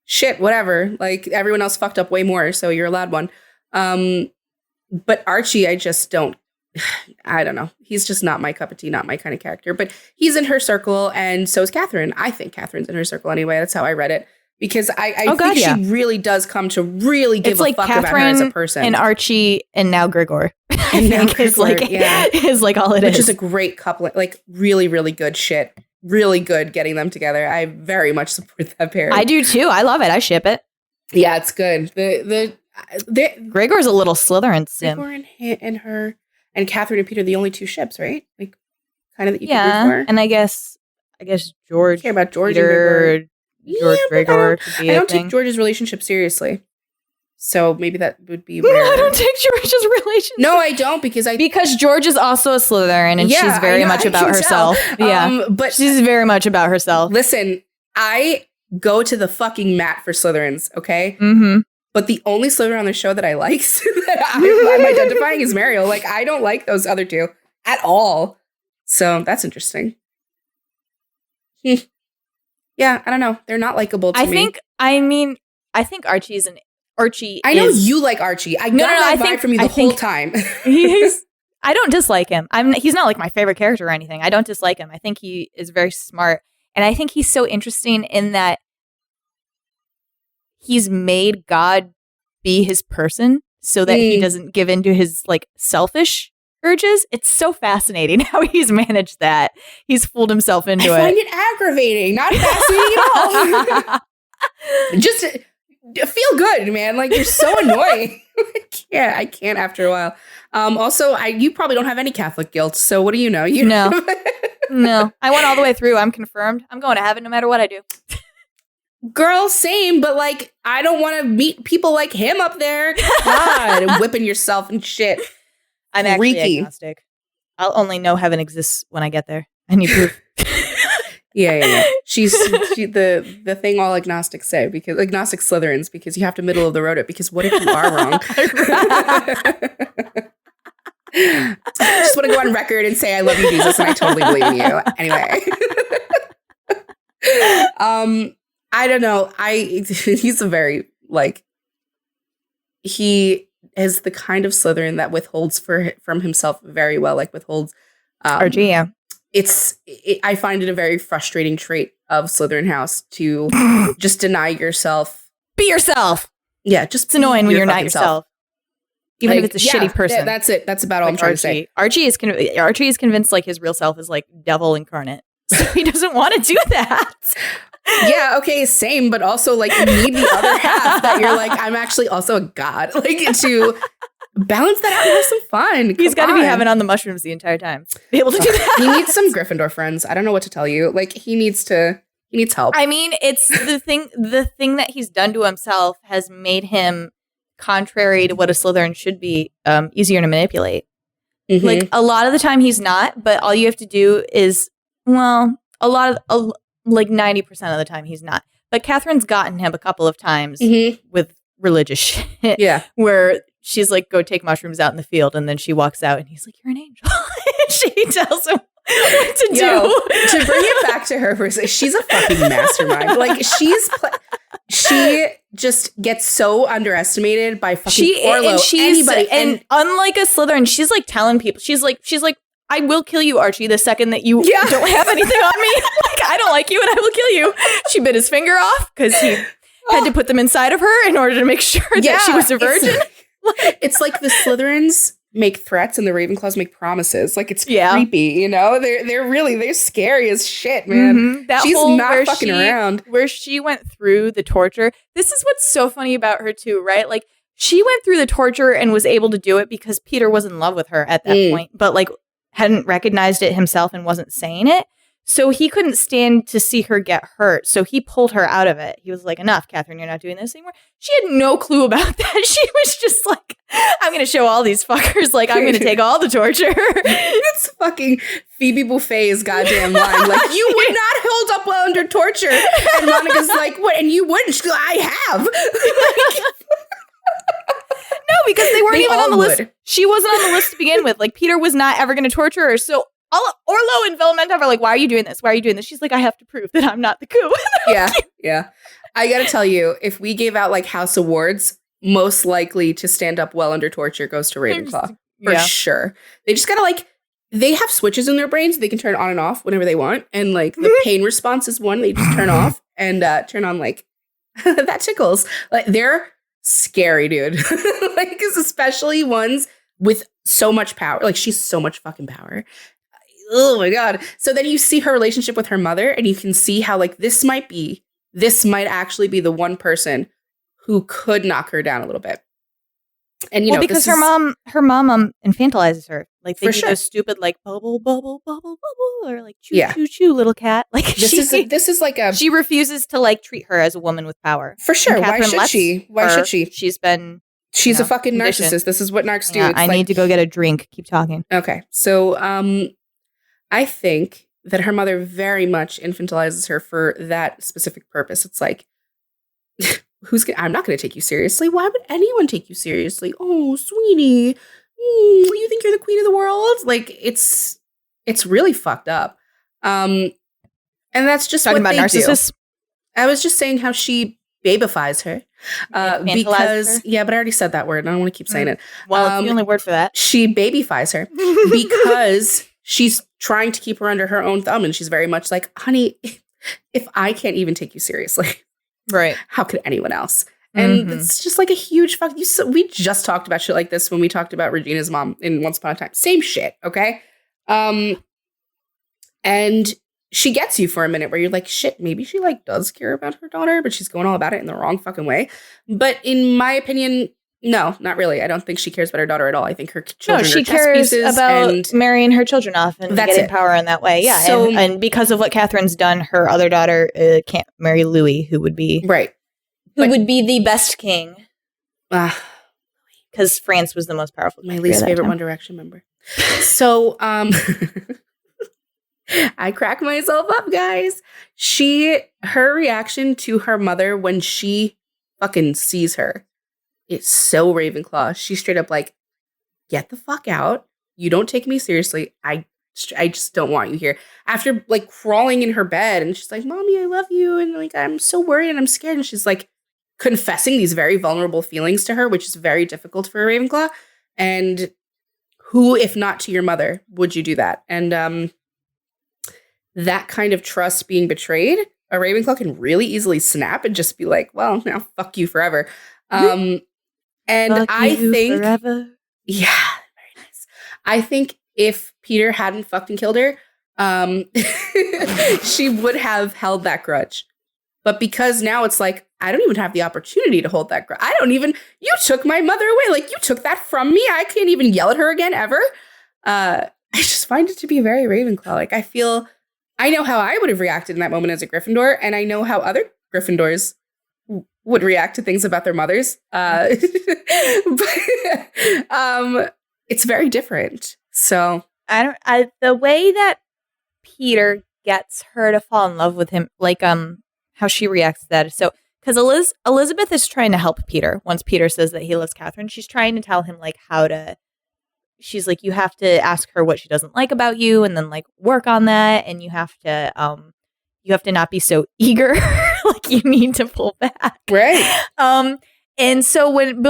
shit, whatever. Like everyone else fucked up way more. So you're allowed one. But Archie, I just don't. I don't know. He's just not my cup of tea, not my kind of character. But he's in her circle, and so is Catherine. I think Catherine's in her circle anyway. That's how I read it. Because I think she really does come to really give a fuck about her as a person. And Archie and now Grigor. And now Grigor, is like all it is. Which is a great couple. Like really, really good shit. Really good getting them together. I very much support that pair. I do too. I love it. I ship it. Yeah, it's good. Grigor's a little Slytherin sim. Grigor and her and Catherine and Peter, the only 2 ships, right? Like kind of that you can root for. And I guess George. I care about George Peter, and Grigor. I don't take George's relationship seriously. So maybe that would be where I don't take George's relationship. No, I don't because George is also a Slytherin and she's very much about herself. But she's very much about herself. Listen, I go to the fucking mat for Slytherins, okay? Mm-hmm. But the only Slytherin on the show that I like, that I'm identifying is Marial. Like, I don't like those other 2 at all. So that's interesting. Yeah, I don't know. They're not likable to me. I think Archie. I know you like Archie. I got that vibe from you the whole time. I don't dislike him. He's not like my favorite character or anything. I don't dislike him. I think he is very smart. And I think he's so interesting in that he's made God be his person so that he doesn't give in to his like selfish urges. It's so fascinating how he's managed that. He's fooled himself into it. I find it aggravating, not fascinating at all. Just feel good, man. Like you're so annoying. I can't after a while. Also, you probably don't have any Catholic guilt. So what do you know? No. I went all the way through. I'm confirmed. I'm going to heaven no matter what I do. Girl, same, but like I don't want to meet people like him up there. God, whipping yourself and shit. I'm actually agnostic. I'll only know heaven exists when I get there. I need proof. Yeah. She's the thing all agnostics say, because agnostic Slytherins, because you have to middle of the road it, because what if you are wrong? Just want to go on record and say I love you, Jesus, and I totally believe in you. Anyway. I don't know. He's a very he is the kind of Slytherin that withholds from himself very well, like withholds Archie, yeah. I find it a very frustrating trait of Slytherin House to just deny yourself. Be yourself. Yeah, it's annoying when you're not yourself. Even if it's a shitty person. That's it. That's about all I'm trying to say. Archie is convinced like his real self is like devil incarnate. So he doesn't want to do that. Yeah, okay, same, but also like you need the other half that you're like, I'm actually also a god. Like to balance that out and have some fun. He's got to be having on the mushrooms the entire time. Be able to do that. He needs some Gryffindor friends. I don't know what to tell you. Like he needs help. I mean, it's the thing that he's done to himself has made him, contrary to what a Slytherin should be, easier to manipulate. Mm-hmm. Like a lot of the time he's not, but all you have to do is, like 90% of the time he's not. But Catherine's gotten him a couple of times with religious shit. Yeah. Where she's like, go take mushrooms out in the field. And then she walks out and he's like, you're an angel. And she tells him what to do. To bring it back to her for a second, she's a fucking mastermind. Like she just gets so underestimated by fucking Orlo, anybody. And unlike a Slytherin, she's like telling people, she's like, I will kill you, Archie, the second that you don't have anything on me. Like, I don't like you and I will kill you. She bit his finger off because he had to put them inside of her in order to make sure that she was a virgin. It's like the Slytherins make threats and the Ravenclaws make promises. Like, it's creepy, you know? They're scary as shit, man. Mm-hmm. That She's whole not fucking around. Where she went through the torture. This is what's so funny about her too, right? Like, she went through the torture and was able to do it because Peter was in love with her at that point, but like hadn't recognized it himself and wasn't saying it. So he couldn't stand to see her get hurt. So he pulled her out of it. He was like, enough, Catherine, you're not doing this anymore. She had no clue about that. She was just like, I'm going to show all these fuckers, like, I'm going to take all the torture. It's fucking Phoebe Buffay's goddamn line. Like, you would not hold up well under torture. And Monica's like, what? And you wouldn't? She's like, I have. No, because they weren't even on the list. She wasn't on the list to begin with. Like, Peter was not ever going to torture her. So Orlo and Vellamenta are like, why are you doing this? Why are you doing this? She's like, I have to prove that I'm not the coup. Yeah. I gotta tell you, if we gave out like house awards, most likely to stand up well under torture goes to Ravenclaw. For sure. They just gotta like, they have switches in their brains. They can turn on and off whenever they want. And like the pain response is one they just turn off and turn on like, that tickles. Like, they're scary, dude. Like, especially ones with so much power. Like, she's so much fucking power. Oh my God. So then you see her relationship with her mother and you can see how like this might actually be the one person who could knock her down a little bit. And you know, because her mom infantilizes her. Like, they do those stupid like bubble, bubble, bubble, bubble, or like choo, choo, choo, little cat. Like, this is like a, she refuses to like treat her as a woman with power. For sure. Why should she? She's a fucking narcissist. This is what narcs do. I need to go get a drink. Keep talking. Okay. So, I think that her mother very much infantilizes her for that specific purpose. It's like, I'm not going to take you seriously. Why would anyone take you seriously? Oh, sweetie, you think you're the queen of the world? Like, it's really fucked up. And that's just talking what about they narcissists. Do. I was just saying how she babifies her. Because, but I already said that word. I don't want to keep saying it. Well, it's the only word for that. She babyfies her because she's trying to keep her under her own thumb. And she's very much like, honey, if I can't even take you seriously, right, how could anyone else? And it's just like a huge fuck. We just talked about shit like this when we talked about Regina's mom in Once Upon a Time. Same shit, okay? And she gets you for a minute where you're like, shit, maybe she like does care about her daughter, but she's going all about it in the wrong fucking way. But in my opinion, no, not really. I don't think she cares about her daughter at all. I think her children she are chess cares pieces about marrying her children off and getting power in that way. Yeah, so, and because of what Catherine's done, her other daughter can't marry Louis, who would be would be the best king. Because France was the most powerful. My least favorite One Direction member. So, I crack myself up, guys. Her reaction to her mother when she fucking sees her, it's so Ravenclaw. She's straight up like, get the fuck out. You don't take me seriously. I just don't want you here. After like crawling in her bed and she's like, Mommy, I love you. And like, I'm so worried and I'm scared. And she's like confessing these very vulnerable feelings to her, which is very difficult for a Ravenclaw. And who, if not to your mother, would you do that? And that kind of trust being betrayed, a Ravenclaw can really easily snap and just be like, well, now fuck you forever. And fuck I think, forever. Yeah, very nice. I think if Peter hadn't fucked and killed her, she would have held that grudge. But because now it's like, I don't even have the opportunity to hold that grudge. You took my mother away. Like, you took that from me. I can't even yell at her again ever. I just find it to be very Ravenclaw. Like, I know how I would have reacted in that moment as a Gryffindor, and I know how other Gryffindors would react to things about their mothers. But it's very different. So the way that Peter gets her to fall in love with him, like how she reacts to that. So because Elizabeth is trying to help Peter once Peter says that he loves Catherine, she's trying to tell him like how to. She's like, you have to ask her what she doesn't like about you, and then like work on that, and you have to not be so eager. Like, you need to pull back, right? And so like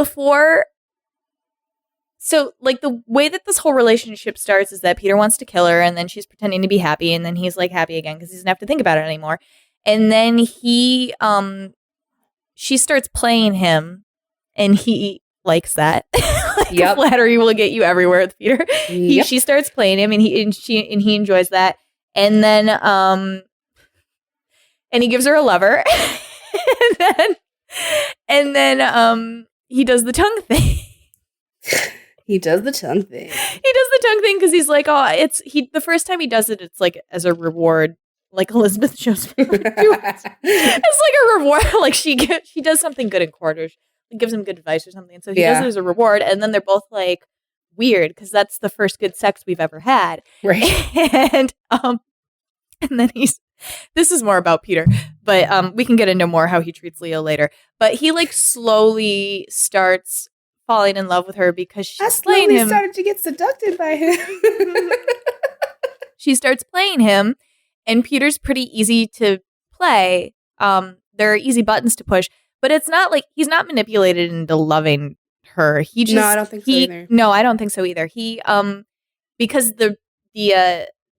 the way that this whole relationship starts is that Peter wants to kill her, and then she's pretending to be happy, and then he's like happy again because he doesn't have to think about it anymore. And then she starts playing him, and he likes that. The flattery will get you everywhere with Peter. She starts playing him, and he enjoys that. And then and he gives her a lover. and then he does the tongue thing. He does the tongue thing. Because he's like, the first time he does it, it's like as a reward. Like Elizabeth shows me. It's like a reward. Like she does something good in quarters. Gives him good advice or something. And so he does it as a reward. And then they're both like weird because that's the first good sex we've ever had. Right. And then this is more about Peter, but we can get into more how he treats Leo later. But he like slowly starts falling in love with her because she's playing him. Started to get seduced by him. She starts playing him. And Peter's pretty easy to play. There are easy buttons to push, but it's not like he's not manipulated into loving her. He just I don't think so either. No, I don't think so either. He because the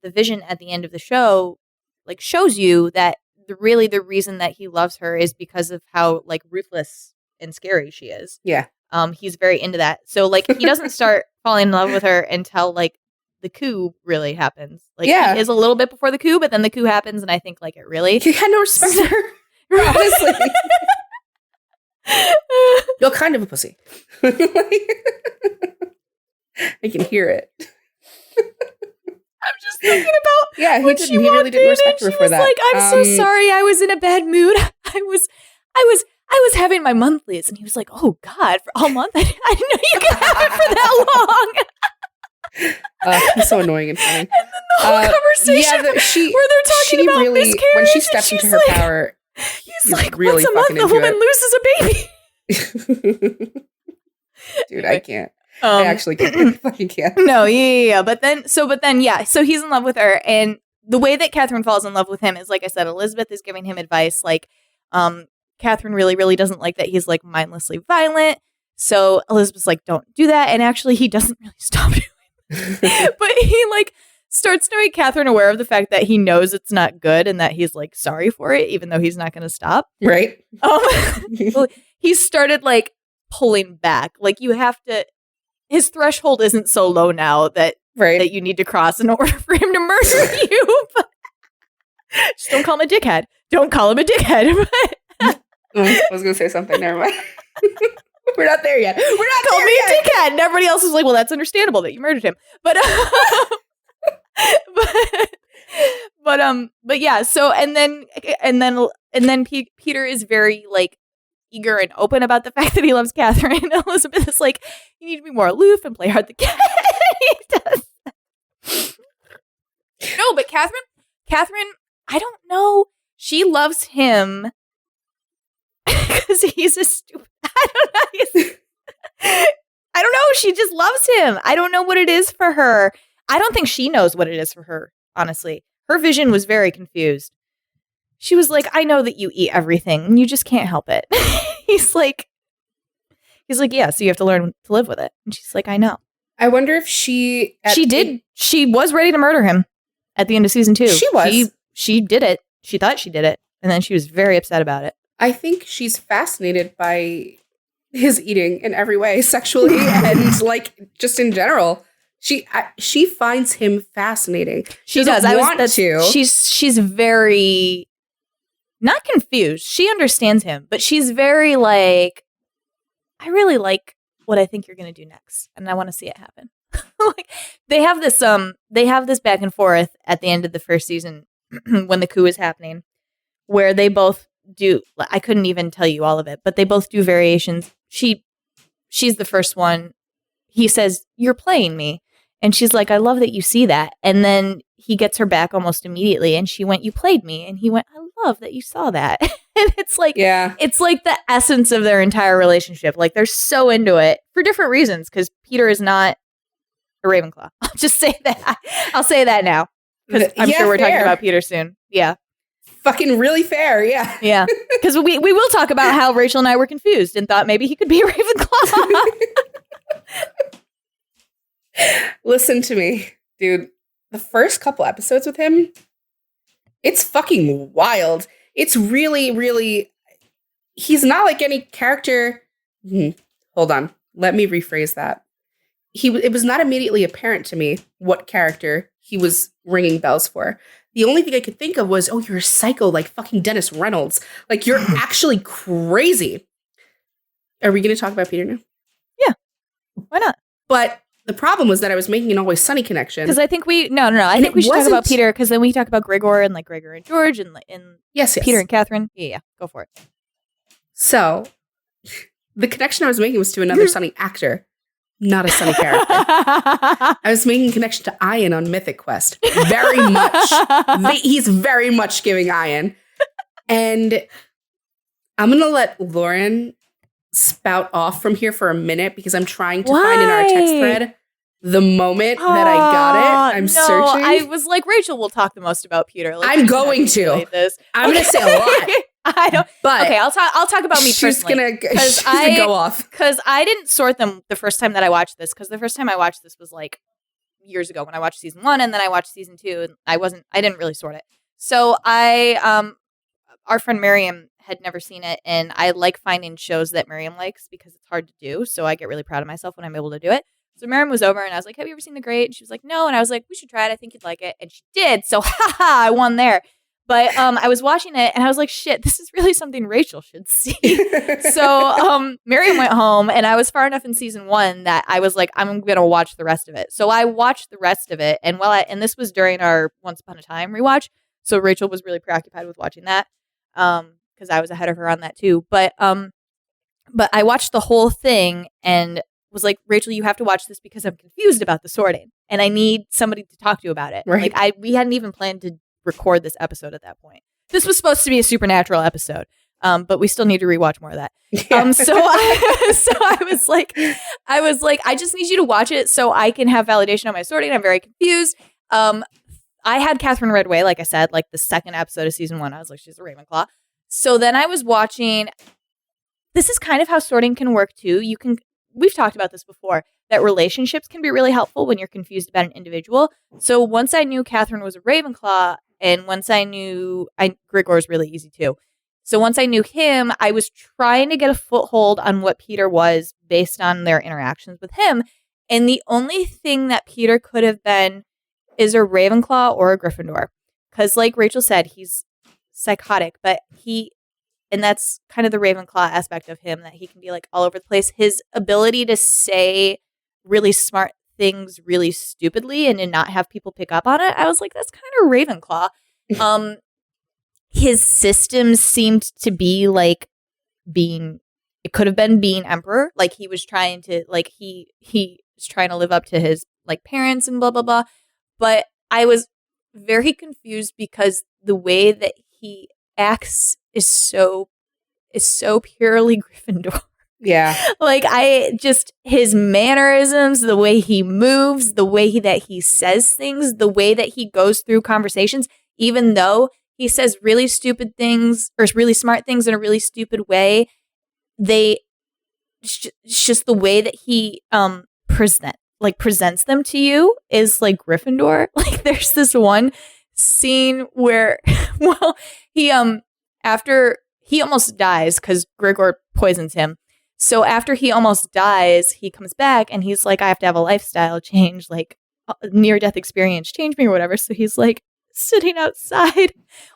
vision at the end of the show like shows you that the reason that he loves her is because of how like ruthless and scary she is. Yeah. He's very into that. So like he doesn't start falling in love with her until like the coup really happens. Like it is a little bit before the coup, but then the coup happens, and I think like it really. You had no respect for her, honestly. You're kind of a pussy. I can hear it. I'm just thinking about he really didn't respect her for that. Like, I'm so sorry, I was in a bad mood. I was having my monthlies, and he was like, "Oh God, for all month, I didn't know you could have it for that long." He's so annoying and funny. And then the whole conversation where they're talking about miscarriage, when she steps into her power, he's like, really once a month the woman loses a baby. Dude, I can't. I actually can't. I fucking can't. No, yeah. But then so he's in love with her, and the way that Catherine falls in love with him is, like I said, Elizabeth is giving him advice. Like, Catherine really, really doesn't like that he's like mindlessly violent. So Elizabeth's like, don't do that. And actually, he doesn't really stop doing it. But he like starts to make Catherine aware of the fact that he knows it's not good and that he's like sorry for it, even though he's not going to stop. Right. He started like pulling back. Like you have to. His threshold isn't so low now that you need to cross in order for him to murder you. But just don't call him a dickhead. Don't call him a dickhead. I was going to say something. Never mind. We're not there yet. We're not Call there me yet. a dickhead. And everybody else was like, well, that's understandable that you murdered him. But yeah. So and then Peter is very like eager and open about the fact that he loves Catherine. And Elizabeth is like, you need to be more aloof and play hard to get. He does. No, but Catherine, I don't know. She loves him because he's a stupid. I don't know. She just loves him. I don't know what it is for her. I don't think she knows what it is for her, honestly. Her vision was very confused. She was like, I know that you eat everything and you just can't help it. He's like, yeah, so you have to learn to live with it. And she's like, I know. I wonder if she was ready to murder him at the end of season 2. She was. She did it. She thought she did it. And then she was very upset about it. I think she's fascinated by his eating in every way, sexually and like just in general. She finds him fascinating. She does. She's very not confused. She understands him, but she's very like, I really like what I think you're going to do next, and I want to see it happen. Like they have this back and forth at the end of the first season when the coup is happening, where they both do. I couldn't even tell you all of it, but they both do variations. She's the first one. He says, "You're playing me," and she's like, "I love that you see that." And then he gets her back almost immediately, and she went, "You played me," and he went, "I love that you saw that." And it's like, it's like the essence of their entire relationship. Like they're so into it for different reasons. Because Peter is not a Ravenclaw. I'll just say that. I'll say that now because I'm sure we're talking about Peter soon. Yeah. Fucking really fair, yeah. Yeah, because we will talk about how Rachel and I were confused and thought maybe he could be a Ravenclaw. Listen to me, dude. The first couple episodes with him, it's fucking wild. It's really, really... He's not like any character... Hold on. Let me rephrase that. it was not immediately apparent to me what character he was ringing bells for. The only thing I could think of was, oh, you're a psycho like fucking Dennis Reynolds. Like, you're actually crazy. Are we going to talk about Peter now? Yeah. Why not? But the problem was that I was making an Always Sunny connection. Because I think I think we should talk about Peter, because then we talk about Grigor and like Grigor and George and yes. Peter and Catherine. Yeah, go for it. So the connection I was making was to another Sunny actor, not a Sunny character. I was making a connection to Ian on Mythic Quest. Very much. He's very much giving Ian. And I'm going to let Lauren spout off from here for a minute because I'm trying to find in our text thread the moment that I got it. I'm searching. I was like, Rachel will talk the most about Peter. Like, I'm going to. This. I'm going to say a lot. I don't. But okay, I'll talk about me she's personally. She's gonna go off. Because I didn't sort them the first time that I watched this. Because the first time I watched this was like years ago when I watched season 1, and then I watched season 2, and I didn't really sort it. So our friend Miriam had never seen it, and I like finding shows that Miriam likes because it's hard to do. So I get really proud of myself when I'm able to do it. So Miriam was over, and I was like, "Have you ever seen The Great?" And she was like, "No." And I was like, "We should try it. I think you'd like it." And she did. So I won there. But I was watching it, and I was like, shit, this is really something Rachel should see. So Miriam went home, and I was far enough in season 1 that I was like, I'm going to watch the rest of it. So I watched the rest of it, and and this was during our Once Upon a Time rewatch, so Rachel was really preoccupied with watching that because I was ahead of her on that too. But I watched the whole thing and was like, Rachel, you have to watch this because I'm confused about the sorting, and I need somebody to talk to about it. Right. Like we hadn't even planned to record this episode at that point. This was supposed to be a supernatural episode, but we still need to rewatch more of that. Yeah. So I was like, I just need you to watch it so I can have validation on my sorting. I'm very confused. I had Catherine Redway, like I said, like the second episode of season 1. I was like, she's a Ravenclaw. So then I was watching. This is kind of how sorting can work too. We've talked about this before, that relationships can be really helpful when you're confused about an individual. So once I knew Catherine was a Ravenclaw, and once I knew Grigor is really easy too. So once I knew him, I was trying to get a foothold on what Peter was based on their interactions with him. And the only thing that Peter could have been is a Ravenclaw or a Gryffindor. Because like Rachel said, he's psychotic, and that's kind of the Ravenclaw aspect of him, that he can be like all over the place. His ability to say really smart things really stupidly and to not have people pick up on it, I was like, that's kind of Ravenclaw. His systems seemed to be like it could have been being emperor. Like he was trying to, like he was trying to live up to his like parents and blah, blah, blah. But I was very confused because the way that he acts is so purely Gryffindor. Yeah. Like his mannerisms, the way he moves, the way that he says things, the way that he goes through conversations, even though he says really stupid things or really smart things in a really stupid way, it's just the way that he presents them to you is like Gryffindor. Like there's this one scene where, well, after he almost dies because Grigor poisons him. So after he almost dies, he comes back and he's like, I have to have a lifestyle change, like near-death experience change me or whatever. So he's like sitting outside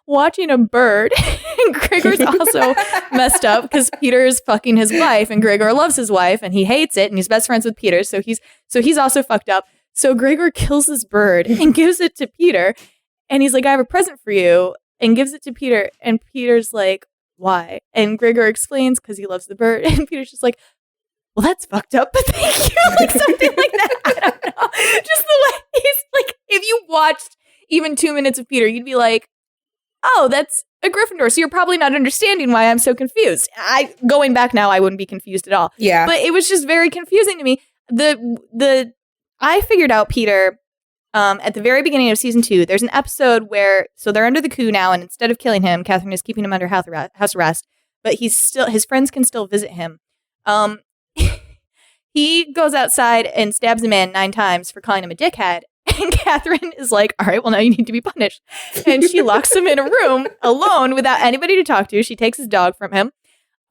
watching a bird. And Grigor's also messed up because Peter is fucking his wife and Grigor loves his wife and he hates it and he's best friends with Peter. So he's also fucked up. So Grigor kills this bird and gives it to Peter. And he's like, I have a present for you, and gives it to Peter. And Peter's like, why? And Grigor explains because he loves the bird. And Peter's just like, well, that's fucked up, but thank you. Like something like that. I don't know. Just the way he's like, if you watched even 2 minutes of Peter, you'd be like, oh, that's a Gryffindor. So you're probably not understanding why I'm so confused. Going back now, I wouldn't be confused at all. Yeah. But it was just very confusing to me. I figured out Peter at the very beginning of season 2. There's an episode where, so they're under the coup now, and instead of killing him, Catherine is keeping him under house arrest, but his friends can still visit him. He goes outside and stabs a man 9 times for calling him a dickhead. And Catherine is like, all right, well, now you need to be punished. And she locks him in a room alone without anybody to talk to. She takes his dog from him.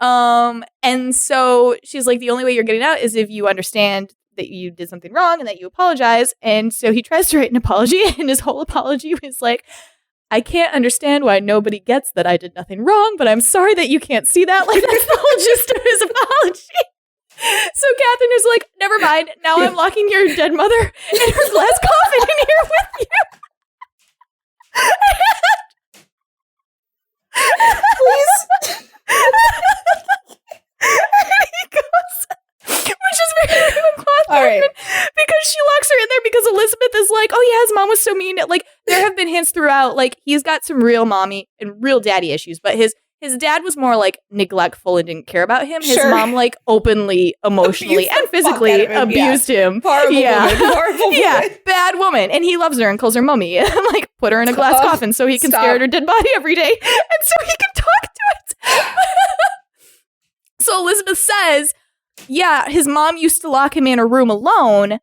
And so she's like, the only way you're getting out is if you understand that you did something wrong and that you apologize. And so he tries to write an apology, and his whole apology was like, I can't understand why nobody gets that I did nothing wrong, but I'm sorry that you can't see that. Like, that's the whole gist of his apology. So Catherine is like, never mind. Now I'm locking your dead mother in her glass coffin in here with you. Please. He goes, which is very All right. because she locks her in there because Elizabeth is like, oh yeah, his mom was so mean. Like, there have been hints throughout, like, he's got some real mommy and real daddy issues, but his dad was more like neglectful and didn't care about him. His mom like openly, emotionally, and physically abused him. Horrible woman. Horrible woman. Yeah, bad woman. And he loves her and calls her mummy and like put her in a glass coffin so he can stare at her dead body every day and so he can talk to it. So Elizabeth says, yeah, his mom used to lock him in a room alone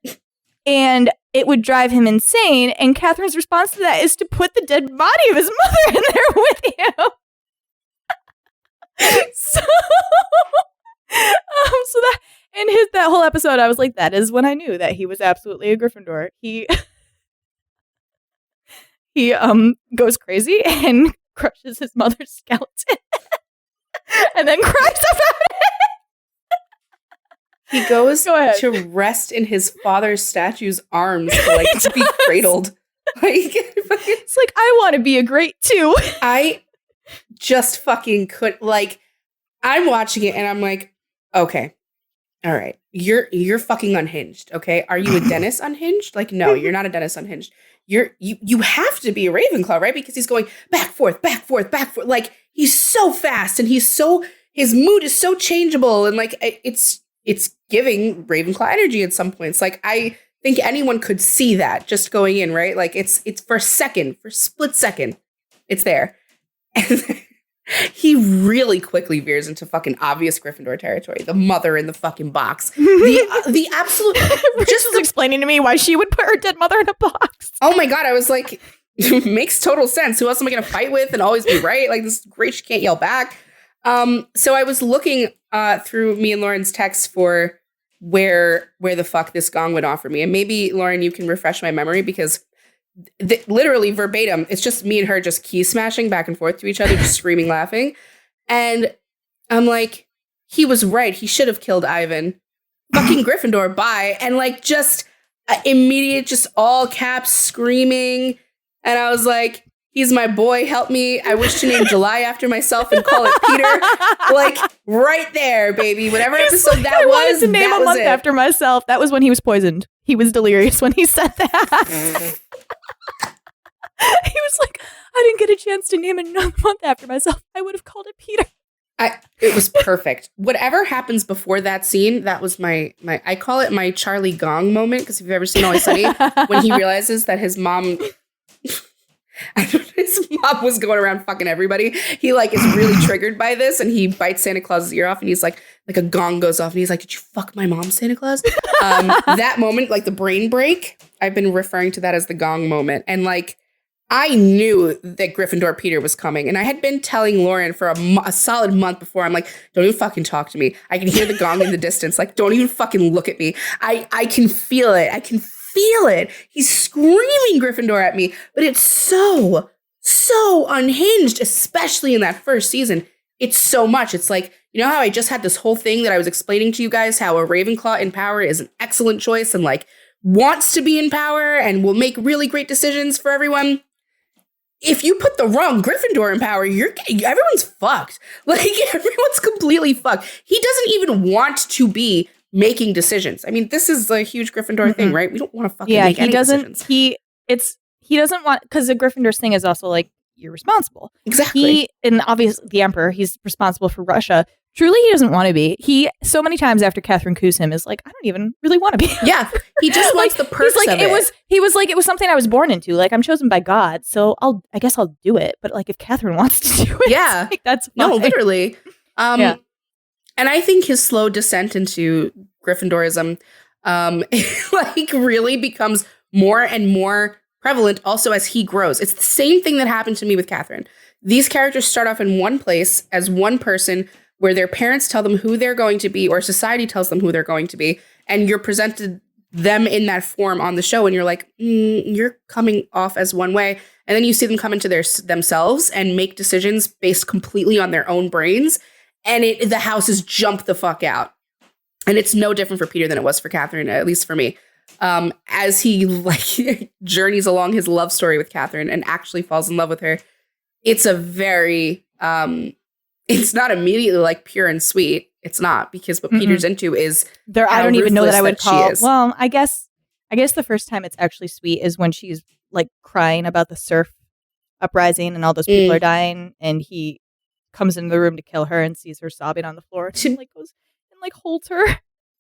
and it would drive him insane. And Catherine's response to that is to put the dead body of his mother in there with him. So that and that whole episode, I was like, that is when I knew that he was absolutely a Gryffindor. He goes crazy and crushes his mother's skeleton and then cries about it. He goes to rest in his father's statue's arms to be cradled. It's like, I want to be a great too. I just fucking could, like, I'm watching it and I'm like, okay, all right, you're fucking unhinged, okay? Are you a Dennis unhinged? Like, no, you're not a Dennis unhinged. You have to be a Ravenclaw, right? Because he's going back, forth, back, forth, back, forth. Like, he's so fast and his mood is so changeable. And like, it's giving Ravenclaw energy at some points. Like, I think anyone could see that just going in, right? Like, it's for a split second, it's there. And he really quickly veers into fucking obvious Gryffindor territory. The mother in the fucking box. The absolute... Just was explaining to me why she would put her dead mother in a box. Oh my God, I was like, makes total sense. Who else am I going to fight with and always be right? Like, this is great, she can't yell back. So I was looking through me and Lauren's texts for where the fuck this gong would offer me. And maybe, Lauren, you can refresh my memory because... literally verbatim, it's just me and her just key smashing back and forth to each other, just screaming, laughing. And I'm like, he was right. He should have killed Ivan. Fucking Gryffindor, bye. And like, just immediate, just all caps screaming. And I was like, he's my boy. Help me. I wish to name July after myself and call it Peter. Like, right there, baby. Whatever episode that I was, wanted to name that a month was it. after myself. That was when he was poisoned. He was delirious when he said that. He was like, I didn't get a chance to name another month after myself. I would have called it Peter. It was perfect. Whatever happens before that scene, that was my I call it my Charlie Gong moment, because if you've ever seen Always Sunny, when he realizes that his mom was going around fucking everybody, he like is really triggered by this, and he bites Santa Claus's ear off, and he's like a gong goes off, and he's like, did you fuck my mom, Santa Claus? That moment, like the brain break, I've been referring to that as the gong moment. And like, I knew that Gryffindor Peter was coming, and I had been telling Lauren for a solid month before. I'm like, don't even fucking talk to me. I can hear the gong in the distance. Like, don't even fucking look at me. I can feel it. I can feel it. He's screaming Gryffindor at me, but it's so unhinged, especially in that first season. It's so much. It's like, you know how I just had this whole thing that I was explaining to you guys, how a Ravenclaw in power is an excellent choice and like wants to be in power and will make really great decisions for everyone. If you put the wrong Gryffindor in power, everyone's fucked. Like, everyone's completely fucked. He doesn't even want to be making decisions. I mean, this is a huge Gryffindor thing, right? We don't want to fucking make any decisions. He doesn't want, because the Gryffindor's thing is also like, you're responsible. Exactly. And obviously the Emperor, he's responsible for Russia. Truly, he doesn't want to be. He, so many times after Catherine coos him, is like, I don't even really want to be. Yeah, he just wants the perks like, of it. He was like, it was something I was born into. Like, I'm chosen by God, so I guess I'll do it. But like, if Catherine wants to do it, yeah, like, that's fine. no, literally. Yeah. And I think his slow descent into Gryffindorism, like, really becomes more and more prevalent also as he grows. It's the same thing that happened to me with Catherine. These characters start off in one place as one person, where their parents tell them who they're going to be, or society tells them who they're going to be, and you're presented them in that form on the show, and you're like, you're coming off as one way. And then you see them come into themselves and make decisions based completely on their own brains. And the houses jump the fuck out. And it's no different for Peter than it was for Catherine, at least for me. As he like journeys along his love story with Catherine and actually falls in love with her, it's a very, it's not immediately like pure and sweet. It's not, because what Peter's into is there. I don't even know that I would call. Well, I guess the first time it's actually sweet is when she's like crying about the surf uprising and all those people are dying, and he comes into the room to kill her and sees her sobbing on the floor, and like goes and like holds her.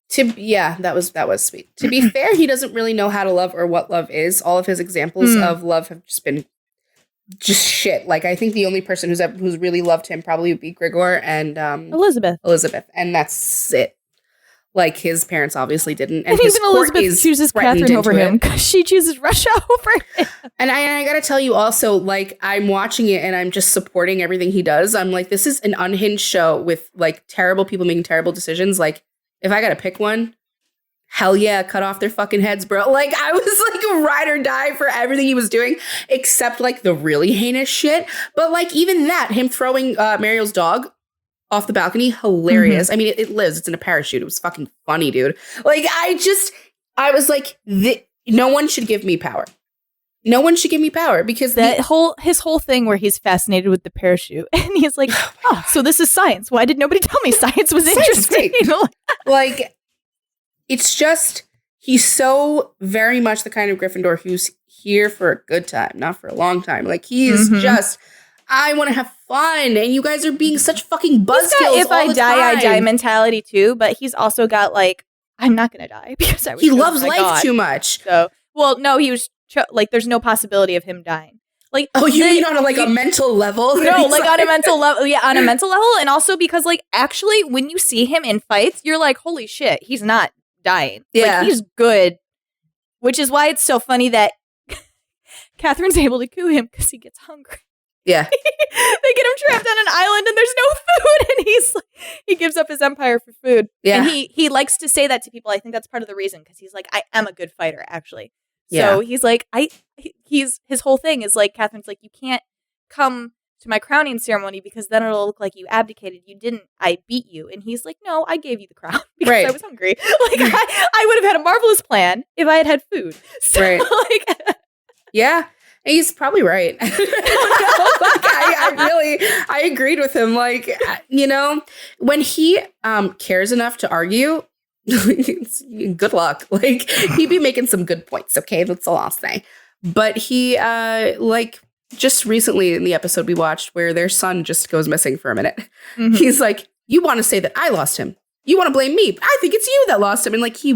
That was sweet. To be fair, he doesn't really know how to love or what love is. All of his examples of love have just been just shit. Like, I think the only person who's really loved him probably would be Grigor and Elizabeth, and that's it. Like, his parents obviously didn't, and his even Elizabeth chooses Catherine over him because she chooses Russia over him. And I gotta tell you also, like, I'm watching it and I'm just supporting everything he does. I'm like, this is an unhinged show with like terrible people making terrible decisions. Like, if I gotta pick one, hell yeah, cut off their fucking heads, bro. Like, I was like a ride or die for everything he was doing, except like the really heinous shit. But like, even that, him throwing Marial's dog off the balcony, hilarious. I mean, it lives. It's in a parachute. It was fucking funny, dude. Like, I was like, no one should give me power. No one should give me power, because his whole thing where he's fascinated with the parachute, and he's like, oh, so this is science. Why did nobody tell me science was interesting? Like, it's just, he's so very much the kind of Gryffindor who's here for a good time, not for a long time. Like, he's just, I want to have fun, and you guys are being such fucking buzzkills. If I die, I die mentality too. But he's also got like, I'm not gonna die because he loves life too much. So, well, no, he was like, there's no possibility of him dying. Like, oh, you mean on a mental level? No, like on a mental level. Yeah, on a mental level, and also because like actually, when you see him in fights, you're like, holy shit, he's not dying. Yeah, like, he's good. Which is why it's so funny that Catherine's able to coup him because he gets hungry. Yeah. They get him trapped on an island and there's no food, and he gives up his empire for food. Yeah. And he likes to say that to people. I think that's part of the reason, because he's like, I am a good fighter, actually. So he's like, his whole thing is like, Catherine's like, you can't come to my crowning ceremony because then it'll look like you abdicated. You didn't. I beat you. And he's like, no, I gave you the crown because I was hungry. Like, I would have had a marvelous plan if I had had food. So, like, yeah. He's probably right. I agreed with him. Like, you know, when he cares enough to argue, good luck. Like, he'd be making some good points. Okay, that's all I'll say. But he, like, just recently in the episode we watched where their son just goes missing for a minute, he's like, you want to say that I lost him? You want to blame me? I think it's you that lost him. And like, he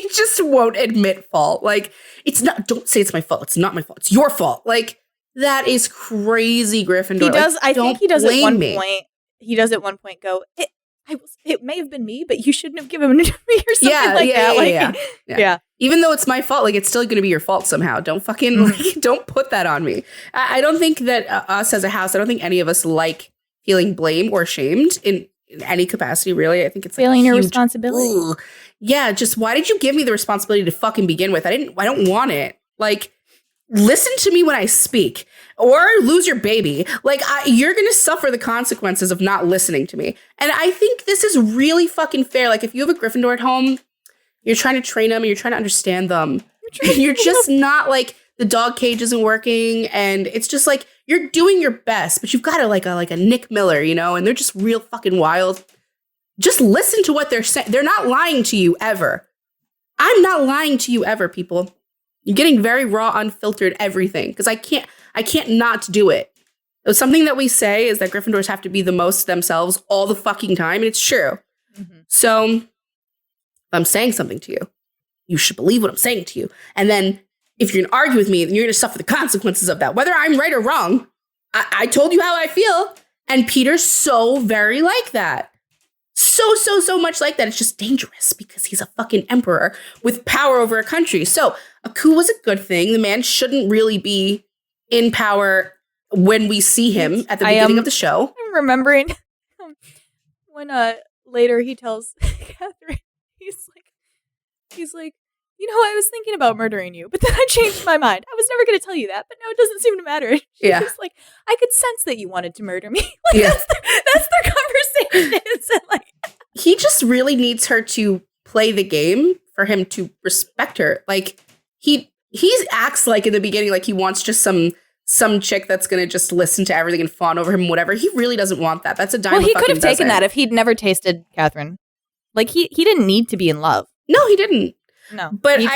just won't admit fault. Like, it's not, don't say it's my fault. It's not my fault. It's your fault. Like, that is crazy, Gryffindor. He does. Like, I think he does at one point. He does at one point go, it may have been me, but you shouldn't have given him to me or something that. Yeah. Even though it's my fault, like, it's still going to be your fault somehow. Don't fucking, like, don't put that on me. I don't think that us as a house, I don't think any of us like feeling blamed or shamed in any capacity, really. I think it's like feeling your responsibility. Ugh. Yeah, just why did you give me the responsibility to fucking begin with? I don't want it. Like, listen to me when I speak, or lose your baby. Like, you're going to suffer the consequences of not listening to me. And I think this is really fucking fair. Like, if you have a Gryffindor at home, you're trying to train them and you're trying to understand them. You're just not like, the dog cage isn't working, and it's just like, you're doing your best, but you've got like a Nick Miller, you know, and they're just real fucking wild. Just listen to what they're saying. They're not lying to you ever. I'm not lying to you ever, people. You're getting very raw, unfiltered everything, because I can't not do it. Something that we say is that Gryffindors have to be the most themselves all the fucking time, and it's true. So if I'm saying something to you, you should believe what I'm saying to you. And then if you're going to argue with me, then you're going to suffer the consequences of that, whether I'm right or wrong. I told you how I feel, and Peter's so very like that. So much like that. It's just dangerous because he's a fucking emperor with power over a country. So a coup was a good thing. The man shouldn't really be in power when we see him at the beginning of the show. I'm remembering when later he tells Catherine, he's like, He's like, I was thinking about murdering you, but then I changed my mind. I was never going to tell you that, but now it doesn't seem to matter. She's just like, I could sense that you wanted to murder me. That's their conversation. And like, he just really needs her to play the game for him to respect her. Like he acts like in the beginning, like he wants just some chick that's going to just listen to everything and fawn over him, whatever. He really doesn't want that. That's a dime. Well, he could have taken that if he'd never tasted Catherine. Like he didn't need to be in love. No, he didn't. No, but he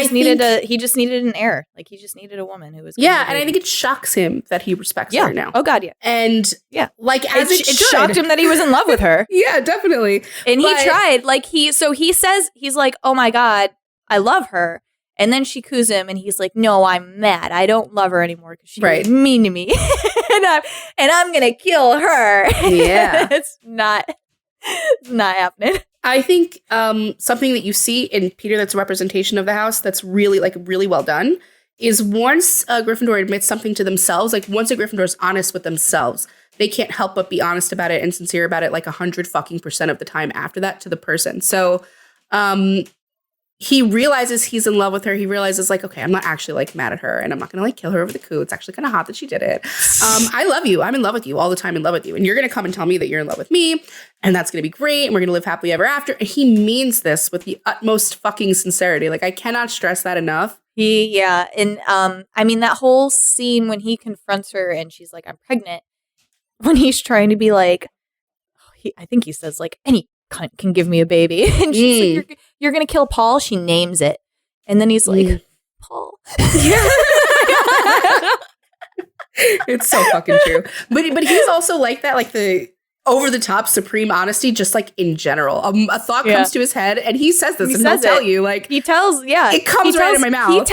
just needed an heir. Like he just needed a woman who was. Yeah, and I think it shocks him that he respects her now. Oh God, yeah. And like as it shocked him that he was in love with her. Yeah, definitely. And he tried. Like he says he's like, oh my God, I love her. And then she coos him, and he's like, no, I'm mad. I don't love her anymore because she was mean to me, and I'm gonna kill her. Yeah, it's not happening. I think something that you see in Peter that's a representation of the house that's really well done is once a Gryffindor admits something to themselves, like once a Gryffindor is honest with themselves, they can't help but be honest about it and sincere about it like 100% of the time after that to the person. So he realizes he's in love with her. He realizes like, okay, I'm not actually like mad at her and I'm not going to like kill her over the coup. It's actually kind of hot that she did it. I love you. I'm in love with you all the time, in love with you. And you're going to come and tell me that you're in love with me and that's going to be great. And we're going to live happily ever after. And he means this with the utmost fucking sincerity. Like I cannot stress that enough. And I mean, that whole scene when he confronts her and she's like, I'm pregnant, when he's trying to be like, I think he says like, any cunt can give me a baby. And she's like, you're going to kill Paul? She names it. And then he's like, Paul. It's so fucking true. But he's also like that, like the over-the-top supreme honesty, just like in general. A thought comes to his head and he says this and he'll tell you. Like he tells, it comes right in my mouth. He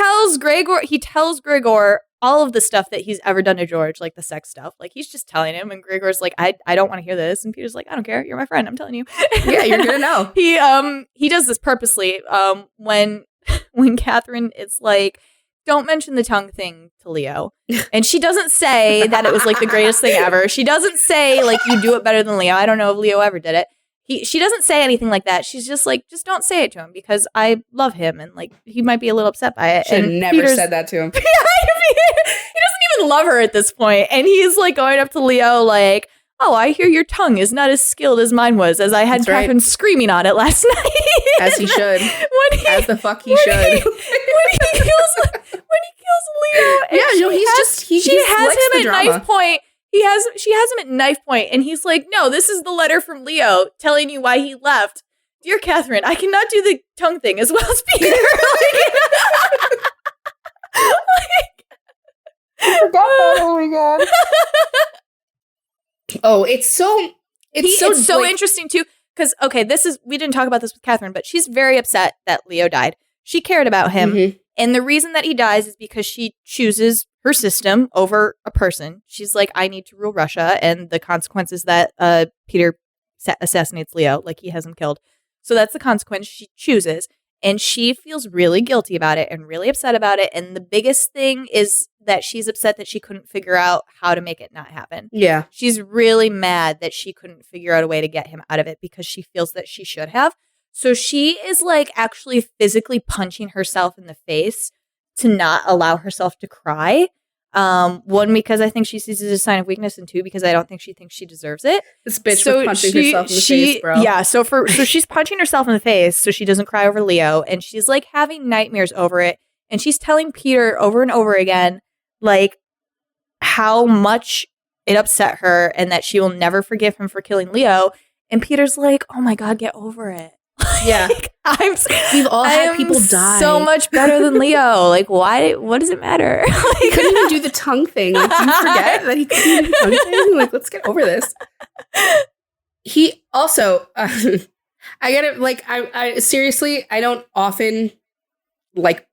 tells Grigor all of the stuff that he's ever done to George, like the sex stuff. Like he's just telling him, and Grigor's like, I don't want to hear this. And Peter's like, I don't care. You're my friend. I'm telling you. Yeah, you're gonna know. He does this purposely. When Catherine is like, don't mention the tongue thing to Leo. And she doesn't say that it was like the greatest thing ever. She doesn't say like you do it better than Leo. I don't know if Leo ever did it. She doesn't say anything like that. She's just like, just don't say it to him because I love him and like he might be a little upset by it. Should have never said that to him. He doesn't even love her at this point. And he's like going up to Leo like, oh, I hear your tongue is not as skilled as mine was, as I had Catherine screaming on it last night. As he should. As the fuck he should. When he kills Leo. She has him at knife point. She has him at knife point, and he's like, no, this is the letter from Leo telling you why he left. Dear Catherine, I cannot do the tongue thing as well as Peter. I forgot that. Oh my God. Oh, it's so interesting too. Because, okay, we didn't talk about this with Catherine, but she's very upset that Leo died. She cared about him. Mm-hmm. And the reason that he dies is because she chooses her system over a person. She's like, I need to rule Russia. And the consequences that Peter assassinates Leo, like he has him killed. So that's the consequence she chooses. And she feels really guilty about it and really upset about it. And the biggest thing is that she's upset that she couldn't figure out how to make it not happen. Yeah. She's really mad that she couldn't figure out a way to get him out of it because she feels that she should have. So she is like actually physically punching herself in the face to not allow herself to cry. One, because I think she sees it as a sign of weakness, and two, because I don't think she thinks she deserves it. This bitch was punching herself in the face, bro. Yeah, so she's punching herself in the face so she doesn't cry over Leo, and she's like having nightmares over it, and she's telling Peter over and over again, like, how much it upset her and that she will never forgive him for killing Leo. And Peter's like, oh my God, get over it. Yeah. We've all had people die. So much better than Leo. Like, why? What does it matter? He couldn't even do the tongue thing. Like, do you forget that he couldn't do the tongue thing? Like, let's get over this. He also, I gotta, like, I seriously, I don't often, like,